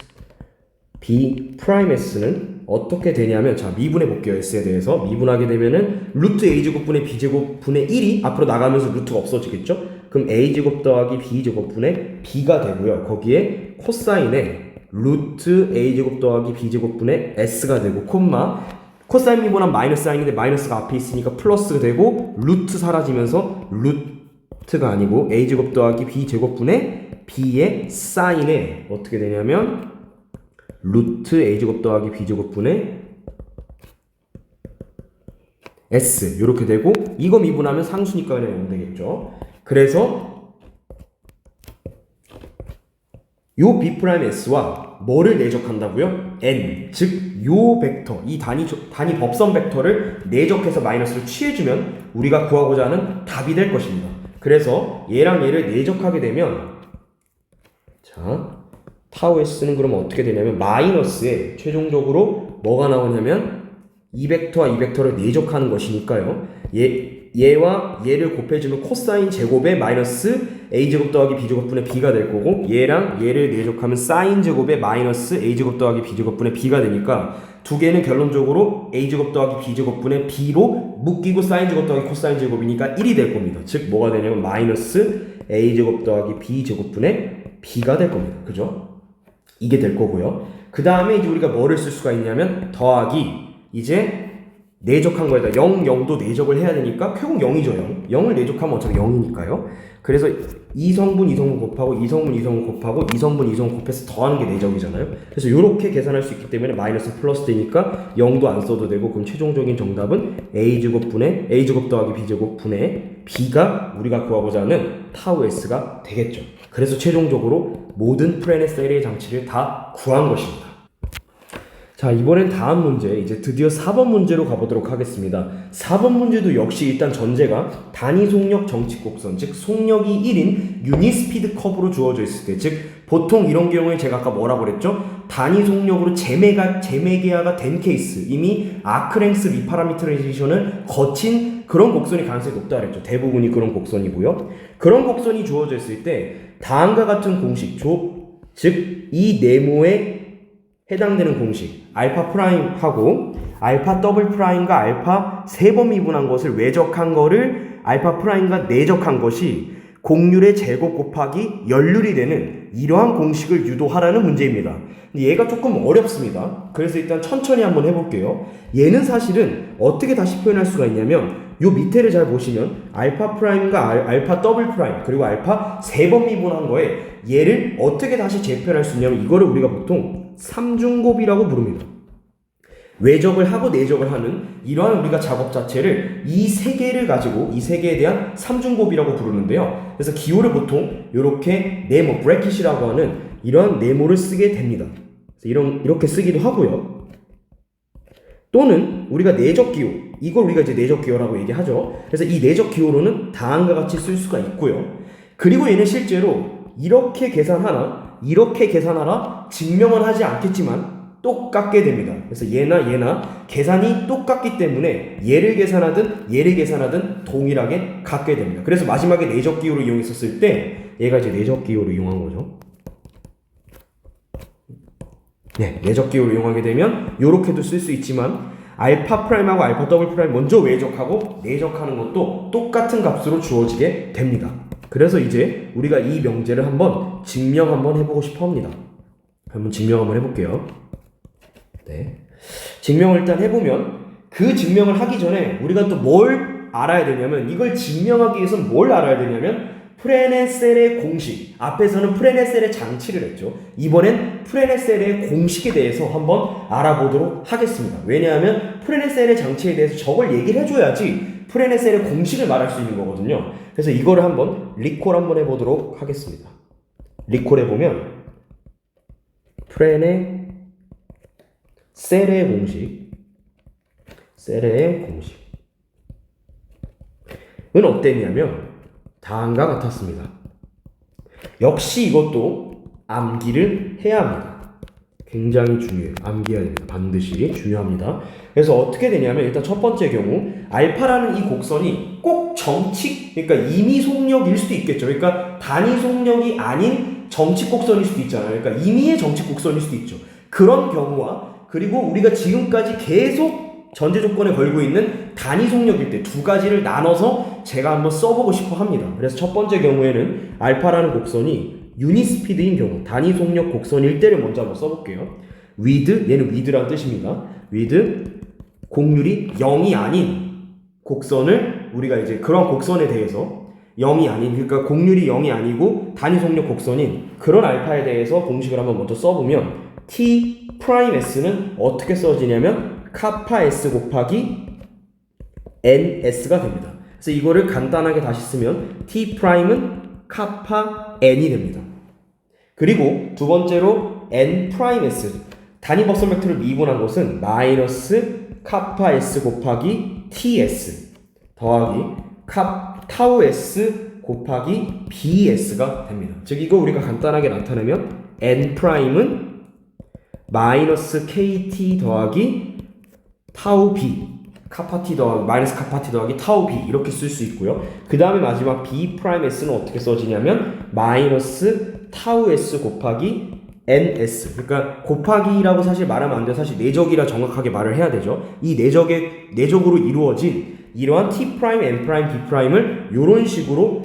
B 프라임 S는 어떻게 되냐면 자 미분해 볼게요. S에 대해서 미분하게 되면은 루트 A제곱분의 B제곱분의 1이 앞으로 나가면서 루트가 없어지겠죠. 그럼 A제곱 더하기 B제곱분의 B가 되고요. 거기에 코사인에 루트 A제곱 더하기 B제곱분의 S가 되고 콤마 코사인 미분한 마이너스 사인인데 마이너스가 앞에 있으니까 플러스가 되고 루트 사라지면서 루트가 아니고 A제곱 더하기 B제곱분의 B의 사인에 어떻게 되냐면 루트 A제곱 더하기 B제곱분의 S 이렇게 되고 이거 미분하면 상수니까 그냥 0 되겠죠. 그래서 요 B'S와 뭐를 내적한다고요? N 즉 요 벡터 이 단위 법선 벡터를 내적해서 마이너스를 취해주면 우리가 구하고자 하는 답이 될 것입니다. 그래서 얘랑 얘를 내적하게 되면 자 타우 S는 그러면 어떻게 되냐면 마이너스에 최종적으로 뭐가 나오냐면 이 벡터와 이 벡터를 내적하는 것이니까요. 얘와 얘를 곱해주면 코사인 제곱에 마이너스 A제곱 더하기 B제곱분의 B가 될 거고 얘랑 얘를 내적하면 사인 제곱에 마이너스 A제곱 더하기 B제곱분의 B가 되니까 두 개는 결론적으로 A제곱 더하기 B제곱분의 B로 묶이고 사인 제곱 더하기 코사인 제곱이니까 1이 될 겁니다. 즉 뭐가 되냐면 마이너스 A제곱 더하기 B제곱분의 B가 될 겁니다. 그죠? 이게 될 거고요. 그 다음에 이제 우리가 뭐를 쓸 수가 있냐면 더하기 이제 내적한 거에다 0, 0도 내적을 해야 되니까 결국 0이죠. 0. 0을 내적하면 어차피 0이니까요. 그래서 2성분 2성분 곱하고 2성분 2성분 곱하고 2성분 2성분 곱해서 더하는 게 내적이잖아요. 그래서 이렇게 계산할 수 있기 때문에 마이너스 플러스 되니까 0도 안 써도 되고 그럼 최종적인 정답은 A제곱분의 A제곱 더하기 B제곱분의 B가 우리가 구하고자 하는 타우 S가 되겠죠. 그래서 최종적으로 모든 프레네셀의 장치를 다 구한 것입니다. 자 이번엔 다음 문제 이제 드디어 4번 문제로 가보도록 하겠습니다. 4번 문제도 역시 일단 전제가 단위 속력 정치 곡선 즉 속력이 1인 유니스피드 커브로 주어져 있을 때 즉 보통 이런 경우에 제가 아까 뭐라고 그랬죠? 단위 속력으로 재매개화가 된 케이스 이미 아크랭스 리파라미터레이션을 거친 그런 곡선이 가능성이 높다 그랬죠. 대부분이 그런 곡선이고요. 그런 곡선이 주어져 있을 때 다음과 같은 공식 즉 이 네모에 해당되는 공식 알파 프라임하고 알파 더블 프라임과 알파 3번 미분한 것을 외적한 거를 알파 프라임과 내적한 것이 곡률의 제곱 곱하기 연률이 되는 이러한 공식을 유도하라는 문제입니다. 얘가 조금 어렵습니다. 그래서 일단 천천히 한번 해볼게요. 얘는 사실은 어떻게 다시 표현할 수가 있냐면 요 밑에를 잘 보시면 알파 프라임과 알파 더블 프라임 그리고 알파 3번 미분한 거에 얘를 어떻게 다시 재표현할 수 있냐면 이거를 우리가 보통 삼중곱이라고 부릅니다. 외적을 하고 내적을 하는 이러한 우리가 작업 자체를 이 세 개를 가지고 이 세 개에 대한 삼중곱이라고 부르는데요. 그래서 기호를 보통 이렇게 네모 브래킷이라고 하는 이러한 네모를 쓰게 됩니다. 그래서 이렇게 쓰기도 하고요. 또는 우리가 내적 기호 이걸 우리가 이제 내적 기호라고 얘기하죠. 그래서 이 내적 기호로는 다음과 같이 쓸 수가 있고요. 그리고 얘는 실제로 이렇게 계산하나 이렇게 계산하라 증명은 하지 않겠지만 똑같게 됩니다. 그래서 얘나 계산이 똑같기 때문에 얘를 계산하든 동일하게 같게 됩니다. 그래서 마지막에 내적 기호를 이용했었을 때 얘가 이제 내적 기호를 이용한 거죠. 네, 내적 기호를 이용하게 되면 이렇게도 쓸 수 있지만 알파 프라임하고 알파 더블 프라임 먼저 외적하고 내적하는 것도 똑같은 값으로 주어지게 됩니다. 그래서 이제 우리가 이 명제를 한번 증명 한번 해보고 싶어 합니다. 한번 증명 한번 해볼게요. 네. 증명을 일단 해보면 그 증명을 하기 전에 우리가 또 뭘 알아야 되냐면 이걸 증명하기 위해서는 뭘 알아야 되냐면 프레네셀의 공식, 앞에서는 프레네셀의 장치를 했죠. 이번엔 프레네셀의 공식에 대해서 한번 알아보도록 하겠습니다. 왜냐하면 프레네셀의 장치에 대해서 저걸 얘기를 해줘야지 프레네셀의 공식을 말할 수 있는 거거든요. 그래서 이거를 한번 리콜 한번 해보도록 하겠습니다. 리콜 해보면 프레네셀의 공식, 셀의 공식은 어땠냐면 다음과 같았습니다. 역시 이것도 암기를 해야 합니다. 굉장히 중요해요. 암기해야 됩니다. 반드시 중요합니다. 그래서 어떻게 되냐면 일단 첫 번째 경우 알파라는 이 곡선이 꼭 정칙, 그러니까 임의 속력일 수도 있겠죠. 그러니까 단위 속력이 아닌 정칙 곡선일 수도 있잖아요. 그러니까 임의의 정칙 곡선일 수도 있죠. 그런 경우와 그리고 우리가 지금까지 계속 전제 조건에 걸고 있는 단위 속력일 때 두 가지를 나눠서 제가 한번 써보고 싶어 합니다. 그래서 첫 번째 경우에는 알파라는 곡선이 유니스피드인 경우, 단위 속력 곡선일 때를 먼저 한번 써볼게요. with, 얘는 with라는 뜻입니다. with 곡률이 0이 아닌 곡선을 우리가 이제 그런 곡선에 대해서 0이 아닌, 그러니까 곡률이 0이 아니고 단위 속력 곡선인 그런 알파에 대해서 공식을 한번 먼저 써보면 t 프라임 s는 어떻게 써지냐면 카파 s 곱하기 ns가 됩니다. 그래서 이거를 간단하게 다시 쓰면 t 프라임은 카파 n이 됩니다. 그리고 두 번째로 n 프라임 s 단위 법선 벡터를 미분한 것은 마이너스 카파 s 곱하기 ts 더하기 타우 s 곱하기 bs가 됩니다. 즉 이거 우리가 간단하게 나타내면 n 프라임은 마이너스 kt 더하기 타우 b 카파 t 더하기 마이너스 카파 t 더하기 타우 b 이렇게 쓸 수 있고요. 그 다음에 마지막 b 프라임 s는 어떻게 써지냐면 마이너스 타우 s 곱하기 ns, 그러니까 곱하기라고 사실 말하면 안 돼요. 사실 내적이라 정확하게 말을 해야 되죠. 이 내적으로 이루어진 이러한 t 프라임, n 프라임, b 프라임을 이런 식으로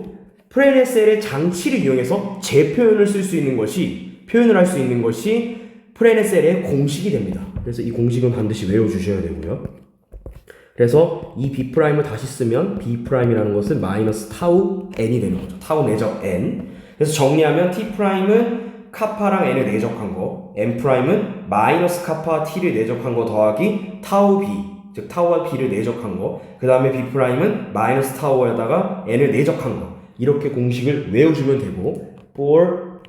프레네셀의 장치를 이용해서 재표현을 쓸 수 있는 것이 표현을 할 수 있는 것이 프레네셀의 공식이 됩니다. 그래서 이 공식은 반드시 외워주셔야 되고요. 그래서 이 b'을 다시 쓰면 b'이라는 것은 마이너스 타우 n이 되는 거죠. 타우 내적 n. 그래서 정리하면 t'은 카파랑 n을 내적한 거, n'은 마이너스 카파 t를 내적한 거 더하기 타우 b, 즉 타우와 b를 내적한 거, 그 다음에 b'은 마이너스 타우에다가 n을 내적한 거. 이렇게 공식을 외워주면 되고 for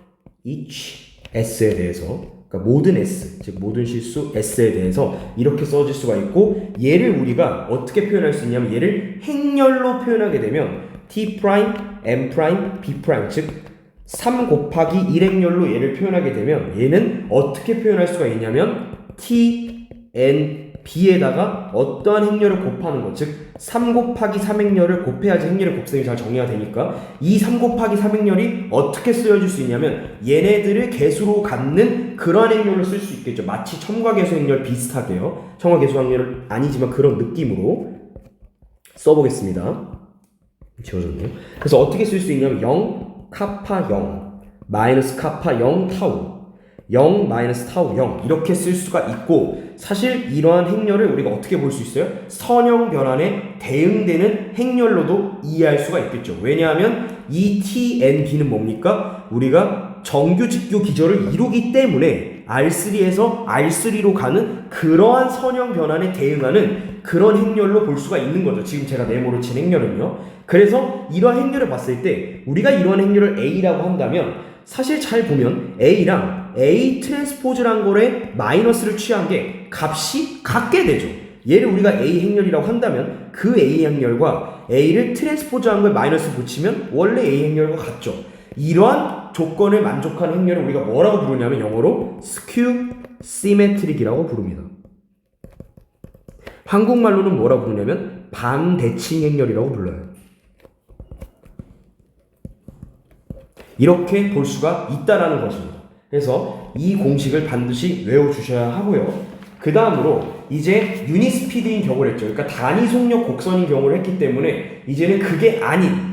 each s에 대해서, 그러니까 모든 s, 즉 모든 실수 s에 대해서 이렇게 써질 수가 있고, 얘를 우리가 어떻게 표현할 수 있냐면 얘를 행렬로 표현하게 되면 t 프라임, n 프라임, b 프라임, 즉 3 곱하기 1행렬로 얘를 표현하게 되면 얘는 어떻게 표현할 수가 있냐면 t, n, b에다가 어떠한 행렬을 곱하는 것, 즉 3 곱하기 3행렬을 곱해야지 행렬의 곱셈이 잘 정리가 되니까 이 3 곱하기 3행렬이 어떻게 쓰여질 수 있냐면 얘네들을 개수로 갖는 그러한 행렬을 쓸 수 있겠죠. 마치 첨가계수 행렬 비슷하게요. 첨가계수 행렬은 아니지만 그런 느낌으로 써보겠습니다. 지워졌네요. 그래서 어떻게 쓸 수 있냐면 0 카파 0 마이너스 카파 0 타우 0 마이너스 타우 0 이렇게 쓸 수가 있고, 사실 이러한 행렬을 우리가 어떻게 볼 수 있어요? 선형 변환에 대응되는 행렬로도 이해할 수가 있겠죠. 왜냐하면 이 t, n, b는 뭡니까? 우리가 정규 직교 기절을 이루기 때문에 R3에서 R3로 가는 그러한 선형 변환에 대응하는 그런 행렬로 볼 수가 있는 거죠. 지금 제가 네모로 친 행렬은요. 그래서 이러한 행렬을 봤을 때 우리가 이러한 행렬을 A라고 한다면 사실 잘 보면 A랑 A 트랜스포즈란 거에 마이너스를 취한 게 값이 같게 되죠. 얘를 우리가 A 행렬이라고 한다면 그 A 행렬과 A를 트랜스포즈한 거에 마이너스 붙이면 원래 A 행렬과 같죠. 이러한 조건을 만족하는 행렬을 우리가 뭐라고 부르냐면 영어로 스큐 시메트릭이라고 부릅니다. 한국말로는 뭐라고 부르냐면 반대칭 행렬이라고 불러요. 이렇게 볼 수가 있다라는 것입니다. 그래서 이 공식을 반드시 외워주셔야 하고요. 그 다음으로 이제 유니스피드인 경우를 했죠. 그러니까 단위 속력 곡선인 경우를 했기 때문에 이제는 그게 아닌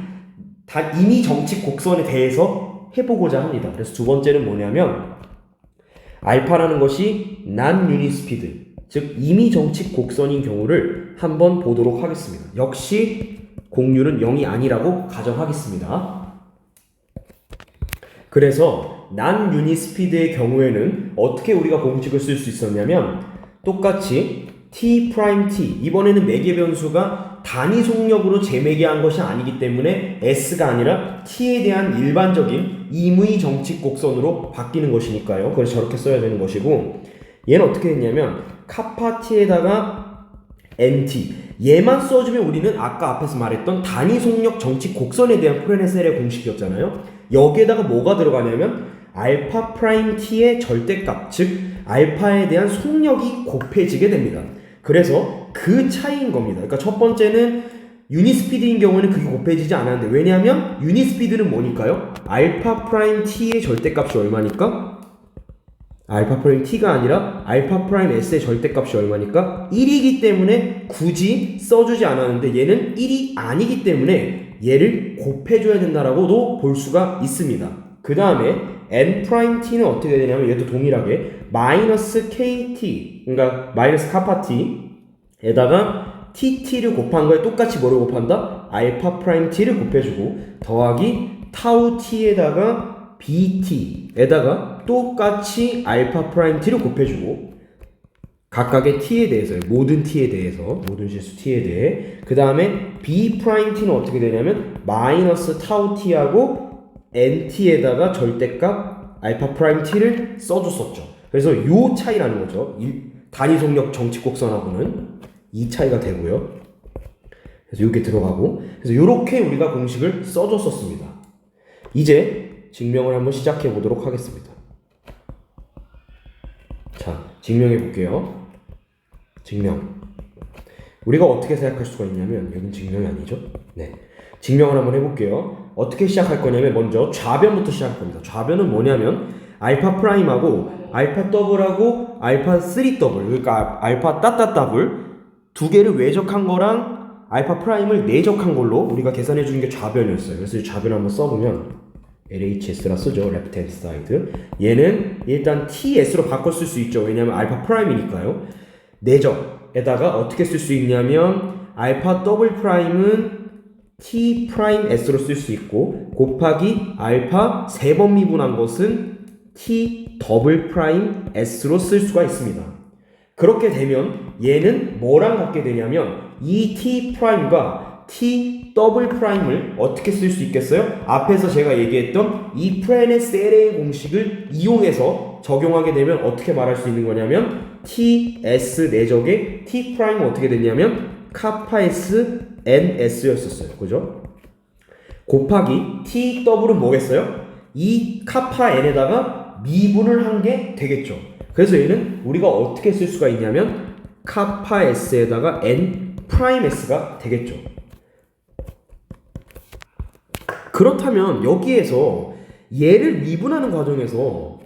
임의 정칙 곡선에 대해서 해보고자 합니다. 그래서 두 번째는 뭐냐면 알파라는 것이 non 유니스피드, 즉 임의 정칙 곡선인 경우를 한번 보도록 하겠습니다. 역시 곡률은 0이 아니라고 가정하겠습니다. 그래서 난 유닛 스피드의 경우에는 어떻게 우리가 공식을 쓸 수 있었냐면 똑같이 t 프라임 t, 이번에는 매개 변수가 단위 속력으로 재매개한 것이 아니기 때문에 s가 아니라 t에 대한 일반적인 임의 정칙 곡선으로 바뀌는 것이니까요. 그래서 저렇게 써야 되는 것이고, 얘는 어떻게 했냐면 카파 t에다가 nt, 얘만 써주면 우리는 아까 앞에서 말했던 단위 속력 정칙 곡선에 대한 프레네셀의 공식이었잖아요. 여기에다가 뭐가 들어가냐면 알파 프라임 t의 절대값, 즉 알파에 대한 속력이 곱해지게 됩니다. 그래서 그 차이인 겁니다. 그러니까 첫 번째는 유닛 스피드인 경우에는 그게 곱해지지 않았는데, 왜냐하면 유닛 스피드는 뭐니까요? 알파 프라임 t의 절대값이 얼마니까? 알파 프라임 t가 아니라 알파 프라임 s의 절대값이 얼마니까? 1이기 때문에 굳이 써주지 않았는데, 얘는 1이 아니기 때문에 얘를 곱해줘야 된다라고도 볼 수가 있습니다. 그 다음에 n 프라임 t는 어떻게 되냐면 얘도 동일하게 마이너스 kt, 그러니까 마이너스 카파 t에다가 tt를 곱한 거에 똑같이 뭐를 곱한다? 알파 프라임 t를 곱해주고 더하기 타우 t에다가 bt에다가 똑같이 알파 프라임 t를 곱해주고 각각의 t에 대해서요. 모든 t에 대해서, 모든 실수 t에 대해. 그 다음에 b 프라임 t는 어떻게 되냐면 마이너스 타우 t하고 nt에다가 절대값 알파 프라임 t를 써줬었죠. 그래서 요 차이라는 거죠. 단위 속력 정칙 곡선하고는 이 차이가 되고요. 그래서 이렇게 들어가고, 그래서 이렇게 우리가 공식을 써줬었습니다. 이제 증명을 한번 시작해 보도록 하겠습니다. 자, 증명해 볼게요. 증명. 우리가 어떻게 생각할 수가 있냐면, 여긴 증명이 아니죠? 네. 증명을 한번 해볼게요. 어떻게 시작할 거냐면 먼저 좌변부터 시작할 겁니다. 좌변은 뭐냐면 알파 프라임하고 알파 더블하고 알파 3 더블, 그러니까 알파 따따 더블 두 개를 외적한 거랑 알파 프라임을 내적한 걸로 우리가 계산해 주는 게 좌변이었어요. 그래서 이 좌변을 한번 써보면 LHS라 쓰죠. 레프트 핸드 사이드. 얘는 일단 TS로 바꿔 쓸 수 있죠. 왜냐면 알파 프라임이니까요. 내적에다가 어떻게 쓸 수 있냐면 알파 더블 프라임은 t 프라임 s로 쓸 수 있고 곱하기 알파 3번 미분한 것은 t 더블 프라임 s로 쓸 수가 있습니다. 그렇게 되면 얘는 뭐랑 같게 되냐면 이 t 프라임과 t 더블 프라임을 어떻게 쓸 수 있겠어요? 앞에서 제가 얘기했던 이 프레네셀의 공식을 이용해서 적용하게 되면 어떻게 말할 수 있는 거냐면 ts 내적의 t 프라임은 어떻게 됐냐면 카파 s ns였었어요. 그죠? 곱하기 t 더블은 뭐겠어요? 이 카파 n에다가 미분을 한 게 되겠죠. 그래서 얘는 우리가 어떻게 쓸 수가 있냐면 카파 s에다가 n 프라임 s가 되겠죠. 그렇다면 여기에서 얘를 미분하는 과정에서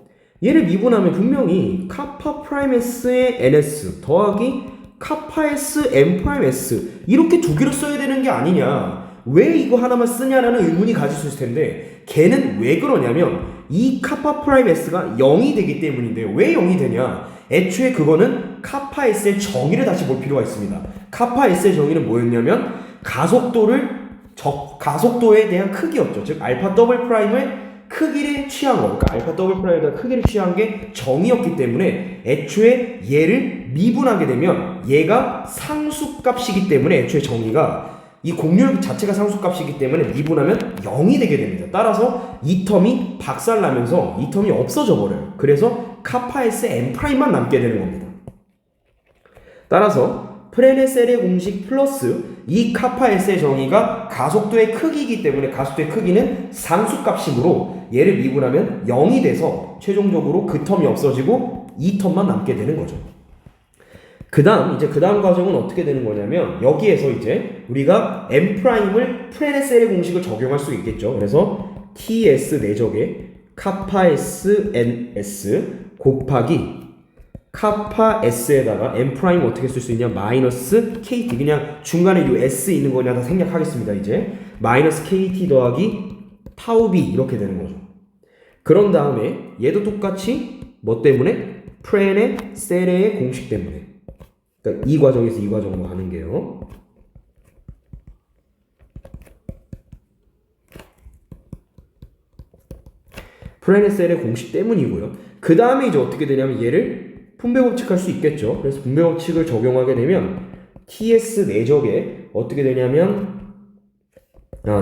얘를 미분하면 분명히 카파 프라임 s의 ns 더하기 카파 s n 프라임 s 이렇게 두 개로 써야 되는 게 아니냐, 왜 이거 하나만 쓰냐라는 의문이 가질 수 있을 텐데, 걔는 왜 그러냐면 이 카파 프라임 s가 0이 되기 때문인데요. 왜 0이 되냐? 애초에 그거는 카파 s의 정의를 다시 볼 필요가 있습니다. 카파 s의 정의는 뭐였냐면 가속도에 대한 크기였죠. 즉 알파 더블 프라임을 크기를 취한 거, 그러니까 알파 더블 프라임에다 크기를 취한 게 정의였기 때문에 애초에 얘를 미분하게 되면 얘가 상수값이기 때문에 애초에 정의가 이 공률 자체가 상수값이기 때문에 미분하면 0이 되게 됩니다. 따라서 이 텀이 박살나면서 이 텀이 없어져 버려요. 그래서 카파 S n 프라임만 남게 되는 겁니다. 따라서 프레네셀의 공식 플러스 이 카파 S의 정의가 가속도의 크기이기 때문에 가속도의 크기는 상수값이므로 얘를 미분하면 0이 돼서 최종적으로 그 텀이 없어지고 이 텀만 남게 되는 거죠. 그 다음 과정은 어떻게 되는 거냐면 여기에서 이제 우리가 M'을 프레네셀의 공식을 적용할 수 있겠죠. 그래서 TS 내적에 카파 S NS 곱하기 카파 S에다가 M 프라임 어떻게 쓸 수 있냐? 마이너스 KT, 그냥 중간에 이 S 있는 거냐 다 생략하겠습니다. 이제 마이너스 KT 더하기 타우 B 이렇게 되는 거죠. 그런 다음에 얘도 똑같이 뭐 때문에? 프레네셀의 공식 때문에. 그러니까 이 과정에서 이 과정으로 가는 게요. 프레네셀의 공식 때문이고요. 그 다음에 이제 어떻게 되냐면 얘를 분배 법칙할 수 있겠죠. 그래서 분배 법칙을 적용하게 되면 TS 내적에 어떻게 되냐면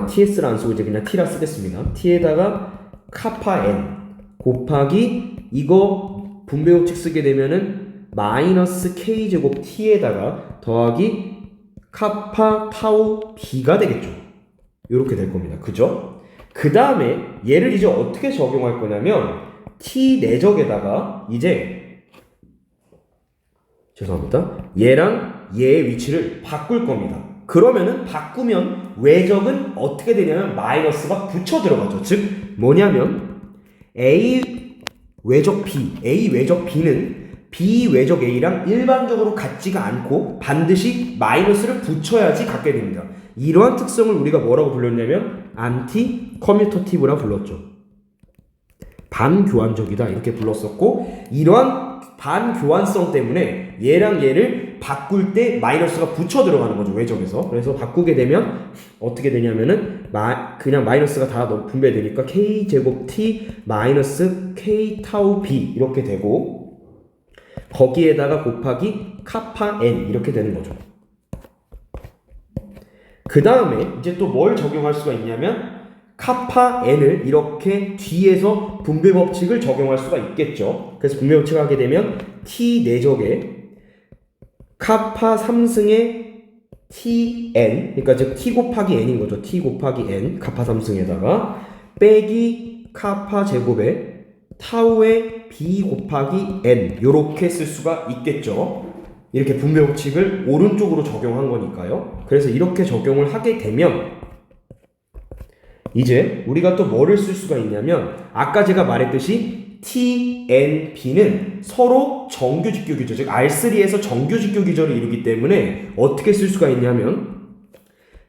TS를 안 쓰고 이제 그냥 T라 쓰겠습니다. T에다가 카파 N 곱하기 이거 분배 법칙 쓰게 되면은 마이너스 K제곱 T에다가 더하기 카파 타우 B가 되겠죠. 이렇게 될 겁니다. 그죠? 그 다음에 얘를 이제 어떻게 적용할 거냐면 T 내적에다가 이제 죄송합니다. 얘랑 얘의 위치를 바꿀 겁니다. 그러면은 바꾸면 외적은 어떻게 되냐면 마이너스가 붙여 들어가죠. 즉 뭐냐면 A 외적 B, A 외적 B는 B 외적 A랑 일반적으로 같지가 않고 반드시 마이너스를 붙여야지 갖게 됩니다. 이러한 특성을 우리가 뭐라고 불렀냐면 안티 커뮤터티브라 불렀죠. 반교환적이다 이렇게 불렀었고, 이러한 반교환성 때문에 얘랑 얘를 바꿀 때 마이너스가 붙여 들어가는 거죠, 외적에서. 그래서 바꾸게 되면 어떻게 되냐면은 그냥 마이너스가 다 분배되니까 K제곱 T 마이너스 K 타우 B 이렇게 되고, 거기에다가 곱하기 카파 N 이렇게 되는 거죠. 그 다음에 이제 또 뭘 적용할 수가 있냐면 카파 N을 이렇게 뒤에서 분배 법칙을 적용할 수가 있겠죠. 그래서 분배 법칙을 하게 되면 T 내적에 카파 3승의 Tn, 그러니까 즉 T 곱하기 N인 거죠. T 곱하기 N, 카파 3승에다가 빼기 카파 제곱에 타우의 B 곱하기 N 요렇게 쓸 수가 있겠죠. 이렇게 분배 법칙을 오른쪽으로 적용한 거니까요. 그래서 이렇게 적용을 하게 되면 이제 우리가 또 뭐를 쓸 수가 있냐면 아까 제가 말했듯이 T, N, B는 서로 정규직교 기절, 즉 R3에서 정규직교 기절을 이루기 때문에 어떻게 쓸 수가 있냐면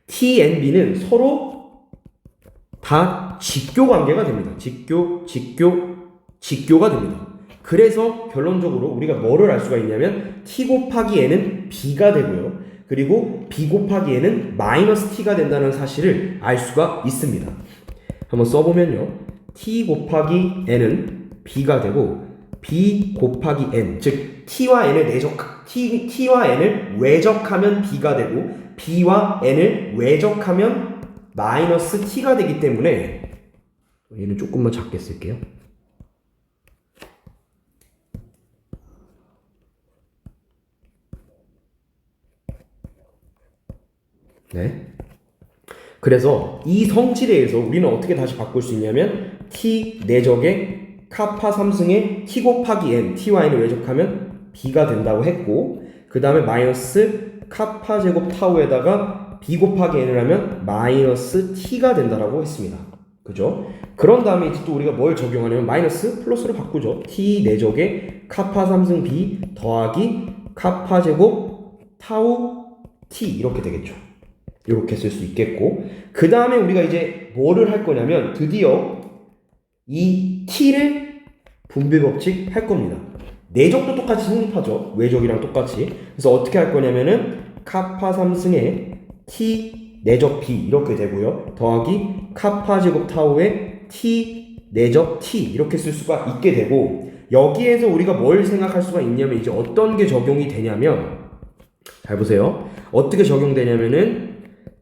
T, N, B는 서로 다 직교 관계가 됩니다. 직교가 됩니다. 그래서 결론적으로 우리가 뭐를 알 수가 있냐면 T 곱하기 N은 B가 되고요. 그리고 B 곱하기 N은 마이너스 T가 된다는 사실을 알 수가 있습니다. 한번 써보면요. T 곱하기 N은 B가 되고 B 곱하기 N, 즉 T와 N을 T와 N을 외적하면 B가 되고 B와 N을 외적하면 마이너스 T가 되기 때문에 얘는 조금만 작게 쓸게요. 네. 그래서 이 성질에 의해서 우리는 어떻게 다시 바꿀 수 있냐면 T 내적에 카파 3승의 T 곱하기 N, T와 N을 외적하면 B가 된다고 했고, 그 다음에 마이너스 카파 제곱 타우에다가 B 곱하기 N을 하면 마이너스 T가 된다라고 했습니다. 그죠? 그런 다음에 이제 또 우리가 뭘 적용하냐면 마이너스 플러스로 바꾸죠. T 내적에 카파 3승 B 더하기 카파 제곱 타우 T 이렇게 되겠죠. 이렇게 쓸 수 있겠고, 그 다음에 우리가 이제 뭐를 할 거냐면 드디어 이 T를 분배 법칙 할 겁니다. 내적도 똑같이 성립하죠. 외적이랑 똑같이. 그래서 어떻게 할 거냐면은 카파 3승의 T 내적 B 이렇게 되고요. 더하기 카파 제곱 타우의 T 내적 T 이렇게 쓸 수가 있게 되고, 여기에서 우리가 뭘 생각할 수가 있냐면 이제 어떤 게 적용이 되냐면, 잘 보세요. 어떻게 적용되냐면은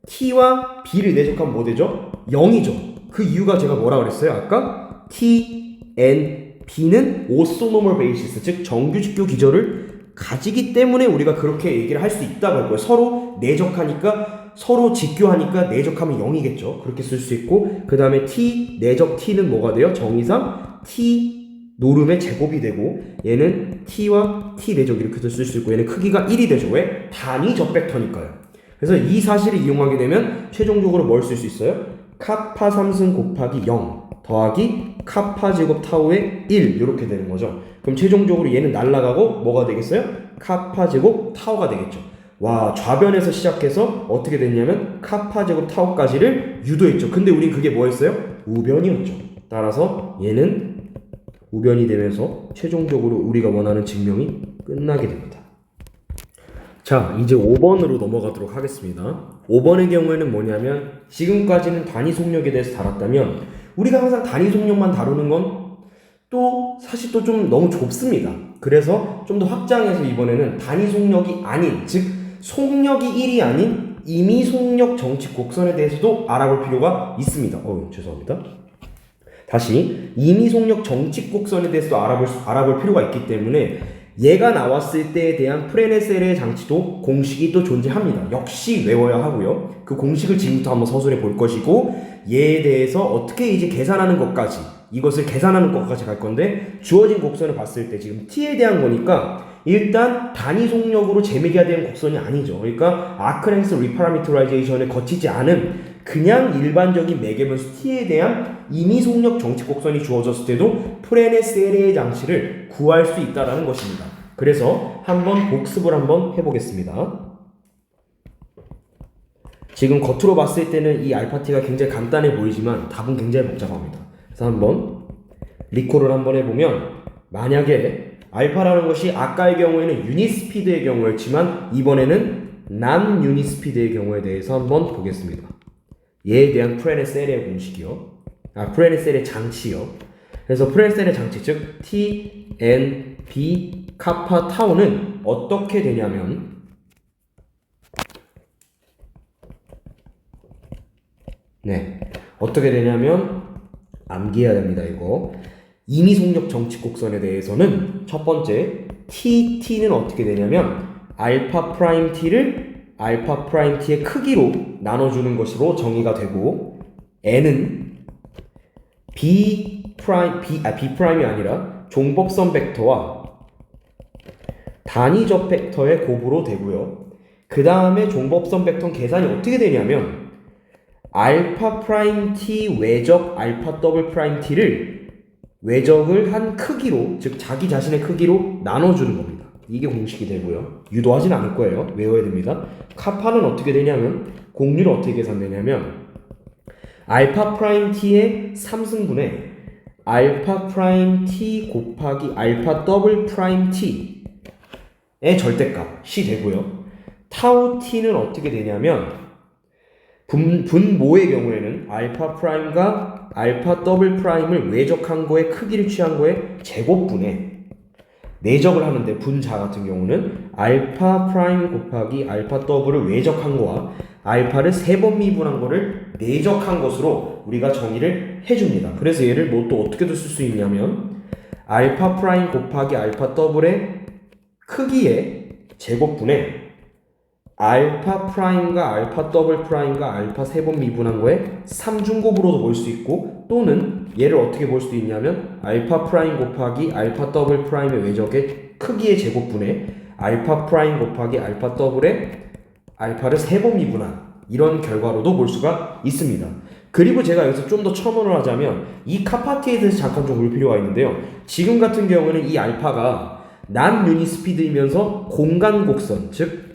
T와 B를 내적하면 뭐 되죠? 0이죠. 그 이유가 제가 뭐라 그랬어요? 아까 T, N, B는 오소노멀 베이시스, 즉 정규직교 기절을 가지기 때문에 우리가 그렇게 얘기를 할 수 있다고 할 거예요. 서로 내적하니까, 서로 직교하니까 내적하면 0이겠죠. 그렇게 쓸 수 있고, 그 다음에 T, 내적 T는 뭐가 돼요? 정의상 T 노름의 제곱이 되고, 얘는 T와 T 내적 이렇게 쓸 수 있고, 얘는 크기가 1이 되죠. 왜? 단위적 벡터니까요. 그래서 이 사실을 이용하게 되면 최종적으로 뭘 쓸 수 있어요? 카파 3승 곱하기 0 더하기 카파 제곱 타우의 1 이렇게 되는 거죠. 그럼 최종적으로 얘는 날아가고 뭐가 되겠어요? 카파 제곱 타우가 되겠죠. 와, 좌변에서 시작해서 어떻게 됐냐면 카파 제곱 타우까지를 유도했죠. 근데 우린 그게 뭐였어요? 우변이었죠. 따라서 얘는 우변이 되면서 최종적으로 우리가 원하는 증명이 끝나게 됩니다. 자, 이제 5번으로 넘어가도록 하겠습니다. 5번의 경우에는 뭐냐면 지금까지는 단위 속력에 대해서 다뤘다면 우리가 항상 단위 속력만 다루는 건 또 사실 또 좀 너무 좁습니다. 그래서 좀 더 확장해서 이번에는 단위 속력이 아닌, 즉 속력이 1이 아닌 임의 속력 정치 곡선에 대해서도 알아볼 필요가 있습니다. 죄송합니다. 다시 임의 속력 정치 곡선에 대해서도 알아볼 필요가 있기 때문에 얘가 나왔을 때에 대한 프레네셀의 장치도 공식이 또 존재합니다. 역시 외워야 하고요. 그 공식을 지금부터 한번 서술해 볼 것이고, 얘에 대해서 어떻게 이제 계산하는 것까지, 이것을 계산하는 것까지 갈 건데, 주어진 곡선을 봤을 때 지금 t에 대한 거니까 일단 단위 속력으로 재매기가 되는 곡선이 아니죠. 그러니까 아크랭스 리파라미터라이제이션에 거치지 않은 그냥 일반적인 매개변수 t에 대한 임의 속력 정치 곡선이 주어졌을 때도 프레네셀의 장치를 구할 수 있다는 것입니다. 그래서 한번 복습을 한번 해보겠습니다. 지금 겉으로 봤을 때는 이 알파 t가 굉장히 간단해 보이지만 답은 굉장히 복잡합니다. 그래서 한번 리콜을 한번 해보면, 만약에 알파라는 것이 아까의 경우에는 유닛 스피드의 경우였지만 이번에는 난 유닛 스피드의 경우에 대해서 한번 보겠습니다. 얘에 대한 프레네셀의 공식이요. 프레네셀의 장치요. 그래서 프레네셀의 장치, 즉 T, N, B, 카파, 타우는 어떻게 되냐면, 어떻게 되냐면 암기해야 됩니다. 이거 임의 속력 정치 곡선에 대해서는 첫 번째 t는 어떻게 되냐면 알파 프라임 t를 알파 프라임 t의 크기로 나눠주는 것으로 정의가 되고, n은 b 프라임이 아니라 종법선 벡터와 단위적 벡터의 곱으로 되고요. 그 다음에 종법선 벡터 계산이 어떻게 되냐면 알파 프라임 t 외적 알파 더블 프라임 t를 외적을 한 크기로, 즉 자기 자신의 크기로 나눠주는 겁니다. 이게 공식이 되고요. 유도하진 않을 거예요. 외워야 됩니다. 카파는 어떻게 되냐면, 공률은 어떻게 계산되냐면 알파 프라임 t의 3승분의 알파 프라임 t 곱하기 알파 더블 프라임 t의 절대값이 되고요. 타우 t는 어떻게 되냐면 분모의 경우에는 알파 프라임과 알파 더블 프라임을 외적한 거의 크기를 취한 거의 제곱분의, 내적을 하는데 분자 같은 경우는 알파 프라임 곱하기 알파 더블을 외적한 거와 알파를 3번 미분한 거를 내적한 것으로 우리가 정의를 해줍니다. 그래서 얘를 뭐 또 어떻게도 쓸 수 있냐면 알파 프라임 곱하기 알파 더블의 크기의 제곱분의 알파 프라임과 알파 더블 프라임과 알파 3번 미분한 거에 3중곱으로도 볼 수 있고, 또는 얘를 어떻게 볼 수도 있냐면 알파 프라임 곱하기 알파 더블 프라임의 외적의 크기의 제곱분의 알파 프라임 곱하기 알파 더블의 알파를 3번 미분한 이런 결과로도 볼 수가 있습니다. 그리고 제가 여기서 좀 더 첨언을 하자면 이 카파티에 대해서 잠깐 좀 볼 필요가 있는데요. 지금 같은 경우는 이 알파가 난 유닛 스피드이면서 공간 곡선, 즉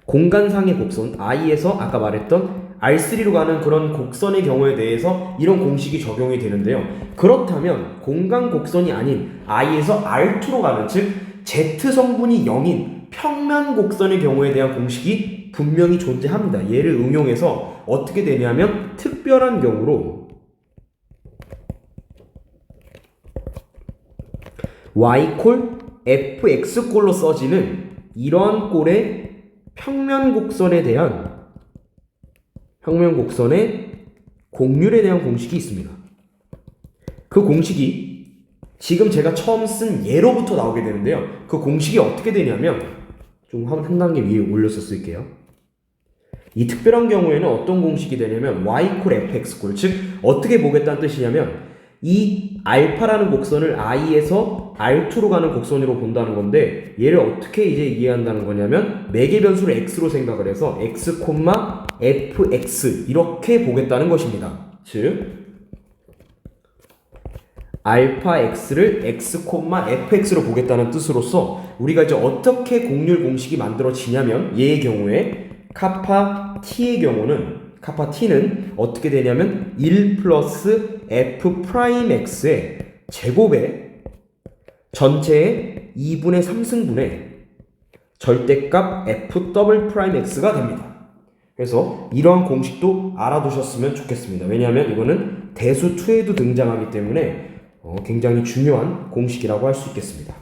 공간상의 곡선 i에서 아까 말했던 R3로 가는 그런 곡선의 경우에 대해서 이런 공식이 적용이 되는데요. 그렇다면 공간 곡선이 아닌 i에서 R2로 가는, 즉 Z 성분이 0인 평면 곡선의 경우에 대한 공식이 분명히 존재합니다. 얘를 응용해서 어떻게 되냐면 특별한 경우로 y콜 fx꼴로 써지는 이런 꼴의 평면 곡선에 대한 평면곡선의 곡률에 대한 공식이 있습니다. 그 공식이 지금 제가 처음 쓴 예로부터 나오게 되는데요. 그 공식이 어떻게 되냐면 좀 한 단계 위에 올려서 쓸게요. 이 특별한 경우에는 어떤 공식이 되냐면 y콜 fx콜, 즉 어떻게 보겠다는 뜻이냐면 이 알파라는 곡선을 i에서 R2로 가는 곡선으로 본다는 건데, 얘를 어떻게 이제 이해한다는 거냐면 매개 변수를 x로 생각을 해서 x, fx 이렇게 보겠다는 것입니다. 즉 알파 x를 x, fx로 보겠다는 뜻으로서 우리가 이제 어떻게 곡률 공식이 만들어지냐면, 얘의 경우에 카파 t의 경우는 카파 t는 어떻게 되냐면 1 플러스 f 프라임 x의 제곱에 전체의 2분의 3승분의 절대값 f 더블 프라임 x가 됩니다. 그래서 이러한 공식도 알아두셨으면 좋겠습니다. 왜냐하면 이거는 대수 2에도 등장하기 때문에 굉장히 중요한 공식이라고 할 수 있겠습니다.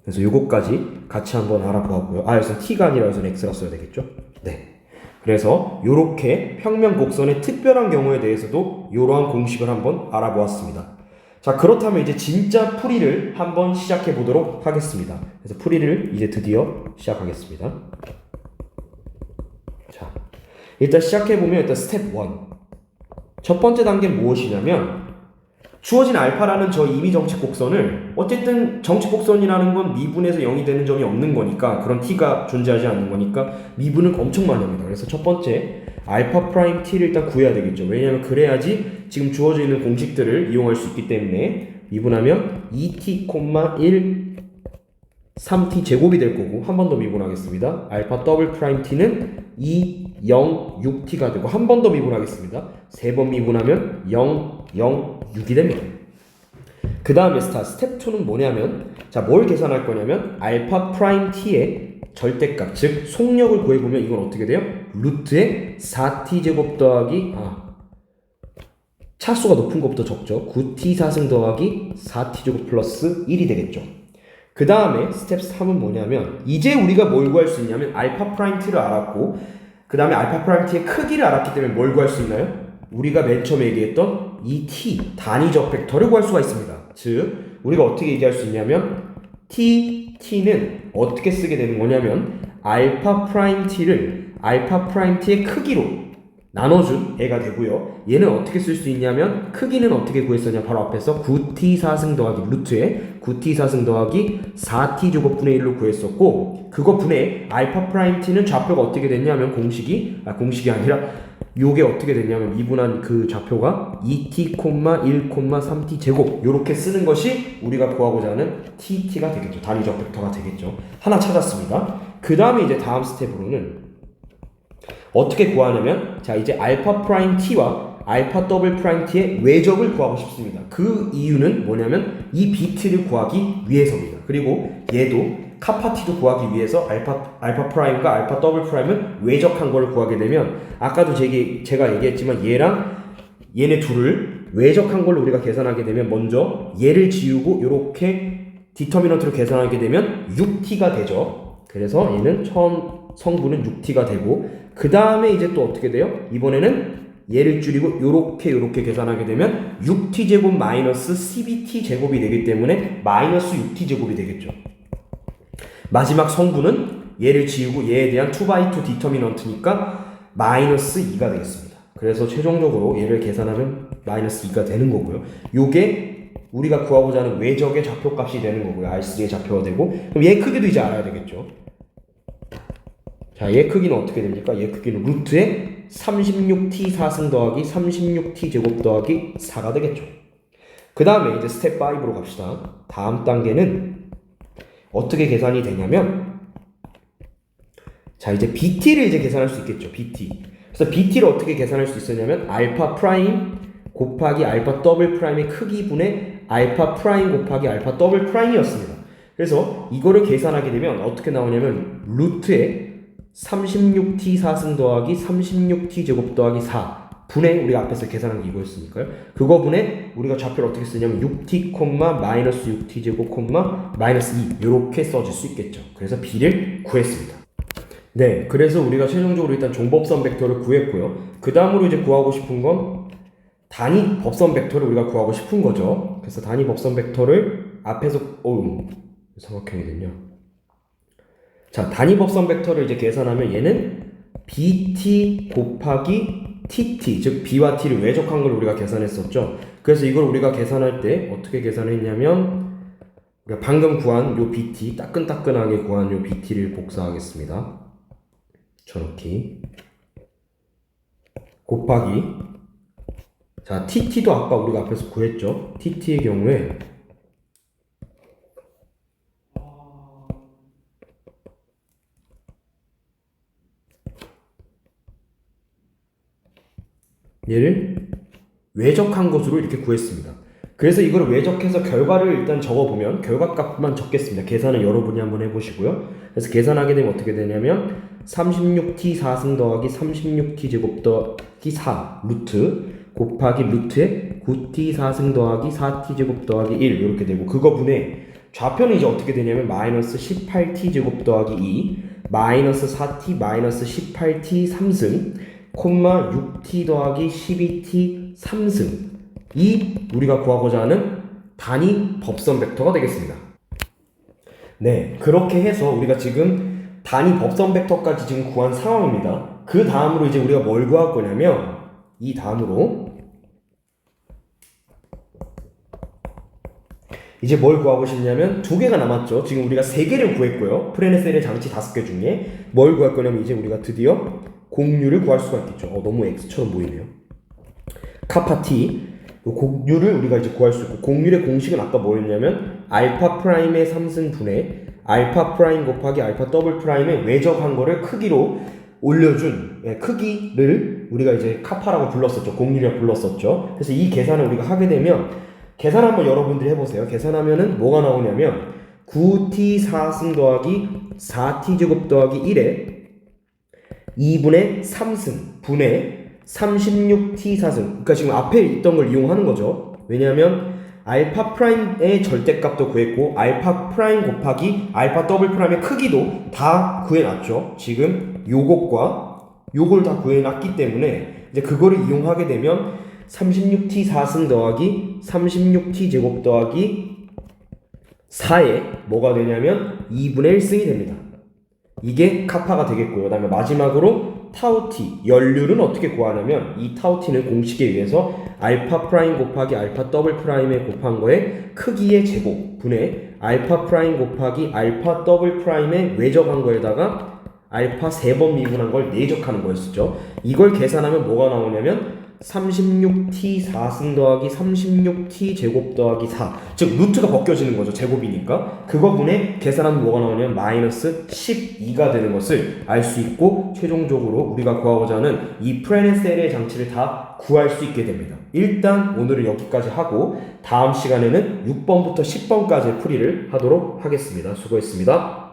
그래서 요거까지 같이 한번 알아보았고요. 여기서 t가 아니라 여기서 x라 써야 되겠죠? 네. 그래서 요렇게 평면 곡선의 특별한 경우에 대해서도 이러한 공식을 한번 알아보았습니다. 자, 그렇다면 이제 진짜 풀이를 한번 시작해 보도록 하겠습니다. 그래서 풀이를 이제 드디어 시작하겠습니다. 자, 일단 시작해 보면 일단 스텝 1. 첫 번째 단계는 무엇이냐면 주어진 알파라는 저 임의 정칙 곡선을 어쨌든 정칙 곡선이라는 건 미분에서 0이 되는 점이 없는 거니까 그런 t가 존재하지 않는 거니까 미분을 엄청 많이 합니다. 그래서 첫 번째 알파 프라임 t를 일단 구해야 되겠죠. 왜냐하면 그래야지 지금 주어져 있는 공식들을 이용할 수 있기 때문에 미분하면 2t, 3t 제곱이 될 거고 한 번 더 미분하겠습니다. 알파 더블 프라임 t는 2, 0, 6t가 되고 한 번 더 미분하겠습니다. 세 번 미분하면 0, 0, 6이 됩니다. 그 다음에 스텝 2는 뭐냐면 자, 뭘 계산할 거냐면 알파 프라임 t의 절대값 즉 속력을 구해보면 이건 어떻게 돼요? 루트의 4t 제곱 더하기 차수가 높은 것부터 적죠. 9t 4승 더하기 4t 제곱 플러스 1이 되겠죠. 그 다음에 스텝 3은 뭐냐면 이제 우리가 뭘 구할 수 있냐면 알파 프라임 t를 알았고 그 다음에 알파 프라임 t의 크기를 알았기 때문에 뭘 구할 수 있나요? 우리가 맨 처음에 얘기했던 이 t 단위적 벡터를 구할 수가 있습니다. 즉 우리가 어떻게 얘기할 수 있냐면 t는 어떻게 쓰게 되는 거냐면 알파 프라임 t를 알파 프라임 t의 크기로 나눠준 애가 되고요. 얘는 어떻게 쓸 수 있냐면 크기는 어떻게 구했었냐 바로 앞에서 9t 4승 더하기 루트에 9t 4승 더하기 4t 제곱분의 1로 구했었고 그거 분의 알파 프라임 t는 좌표가 어떻게 됐냐면 공식이 아니라 요게 어떻게 됐냐면 미분한 그 좌표가 2t, 1, 3t 제곱 요렇게 쓰는 것이 우리가 구하고자 하는 t가 되겠죠. 단위적 벡터가 되겠죠. 하나 찾았습니다. 그 다음에 이제 다음 스텝으로는 어떻게 구하냐면 자 이제 알파 프라임 t와 알파 더블 프라임 t의 외적을 구하고 싶습니다. 그 이유는 뭐냐면 이 bt를 구하기 위해서입니다. 그리고 얘도 카파 t도 구하기 위해서 알파 프라임과 알파 더블 프라임은 외적한 걸 구하게 되면 아까도 제가 얘기했지만 얘네 둘을 외적한 걸로 우리가 계산하게 되면 먼저 얘를 지우고 이렇게 디터미넌트로 계산하게 되면 6t가 되죠. 그래서 얘는 처음 성분은 6t가 되고 그 다음에 이제 또 어떻게 돼요? 이번에는 얘를 줄이고 요렇게 계산하게 되면 6t 제곱 마이너스 12t 제곱이 되기 때문에 마이너스 6t 제곱이 되겠죠. 마지막 성분은 얘를 지우고 얘에 대한 2x2 디터미넌트니까 마이너스 2가 되겠습니다. 그래서 최종적으로 얘를 계산하면 마이너스 2가 되는 거고요. 요게 우리가 구하고자 하는 외적의 좌표값이 되는 거고요. R3의 좌표가 되고 그럼 얘 크기도 이제 알아야 되겠죠. 자, 얘 크기는 어떻게 됩니까? 얘 크기는 루트에 36t 4승 더하기 36t 제곱 더하기 4가 되겠죠. 그 다음에 이제 스텝 5로 갑시다. 다음 단계는 어떻게 계산이 되냐면 자 이제 bt를 이제 계산할 수 있겠죠. bt. 그래서 bt를 어떻게 계산할 수 있었냐면 알파 프라임 곱하기 알파 더블 프라임의 크기 분의 알파 프라임 곱하기 알파 더블 프라임이었습니다. 그래서 이거를 계산하게 되면 어떻게 나오냐면 루트에 36t 4승 더하기 36t 제곱 더하기 4 분의 우리가 앞에서 계산한 게 이거였으니까요. 그거 분의 우리가 좌표를 어떻게 쓰냐면 6t, 마이너스 6t 제곱, 마이너스 2 이렇게 써줄 수 있겠죠. 그래서 b를 구했습니다. 네, 그래서 우리가 최종적으로 일단 종법선 벡터를 구했고요. 그 다음으로 이제 구하고 싶은 건 단위 법선 벡터를 우리가 구하고 싶은 거죠. 그래서 단위 법선 벡터를 앞에서 삼각형이 됐냐? 자, 단위 법선 벡터를 이제 계산하면 얘는 bt 곱하기 tt, 즉 b와 t를 외적한 걸 우리가 계산했었죠. 그래서 이걸 우리가 계산할 때 어떻게 계산했냐면 우리가 방금 구한 요 bt, 따끈따끈하게 구한 요 bt를 복사하겠습니다. 저렇게 곱하기 자 tt도 아까 우리가 앞에서 구했죠. tt의 경우에 얘를 외적한 것으로 이렇게 구했습니다. 그래서 이걸 외적해서 결과를 일단 적어보면 결과값만 적겠습니다. 계산을 여러분이 한번 해보시고요. 그래서 계산하게 되면 어떻게 되냐면 36t 4승 더하기 36t 제곱 더하기 4 루트 곱하기 루트에 9t 4승 더하기 4t 제곱 더하기 1 이렇게 되고 그거 분의 좌표는 이제 어떻게 되냐면 마이너스 18t 제곱 더하기 2 마이너스 4t 마이너스 18t 3승 콤마 6t 더하기 12t 3승 이 우리가 구하고자 하는 단위 법선 벡터가 되겠습니다. 네, 그렇게 해서 우리가 지금 단위 법선 벡터까지 지금 구한 상황입니다. 그 다음으로 이제 우리가 뭘 구할 거냐면 이 다음으로 이제 뭘 구하고 싶냐면 두 개가 남았죠. 지금 우리가 세 개를 구했고요. 프레네셀의 장치 5개 중에 뭘 구할 거냐면 이제 우리가 드디어 공률을 구할 수가 있겠죠. 너무 X처럼 보이네요. 카파 T 공률을 우리가 이제 구할 수 있고 공률의 공식은 아까 뭐였냐면 알파 프라임의 3승 분의 알파 프라임 곱하기 알파 더블 프라임의 외적한 거를 크기로 올려준 크기를 우리가 이제 카파라고 불렀었죠. 공률이라고 불렀었죠. 그래서 이 계산을 우리가 하게 되면 계산 한번 여러분들이 해보세요. 계산하면은 뭐가 나오냐면 9t 4승 더하기 4t 제곱 더하기 1에 2분의 3승 분의 36t 4승 그러니까 지금 앞에 있던 걸 이용하는 거죠. 왜냐하면 알파 프라임의 절대값도 구했고 알파 프라임 곱하기 알파 더블 프라임의 크기도 다 구해놨죠. 지금 요것과 요걸 다 구해놨기 때문에 이제 그거를 이용하게 되면 36t 4승 더하기 36t 제곱 더하기 4에 뭐가 되냐면 2분의 1승이 됩니다. 이게 카파가 되겠고요. 그 다음에 마지막으로 타우T 연률은 어떻게 구하냐면 이 타우T는 공식에 의해서 알파 프라임 곱하기 알파 더블 프라임에 곱한 거에 크기의 제곱 분의 알파 프라임 곱하기 알파 더블 프라임에 외적한 거에다가 알파 3번 미분한 걸 내적하는 거였었죠. 이걸 계산하면 뭐가 나오냐면 36t 4승 더하기 36t 제곱 더하기 4 즉 루트가 벗겨지는 거죠. 제곱이니까 그거 분의 계산하면 뭐가 나오냐면 마이너스 12가 되는 것을 알 수 있고 최종적으로 우리가 구하고자 하는 이 프레네셀의 장치를 다 구할 수 있게 됩니다. 일단 오늘은 여기까지 하고 다음 시간에는 6번부터 10번까지의 풀이를 하도록 하겠습니다. 수고했습니다.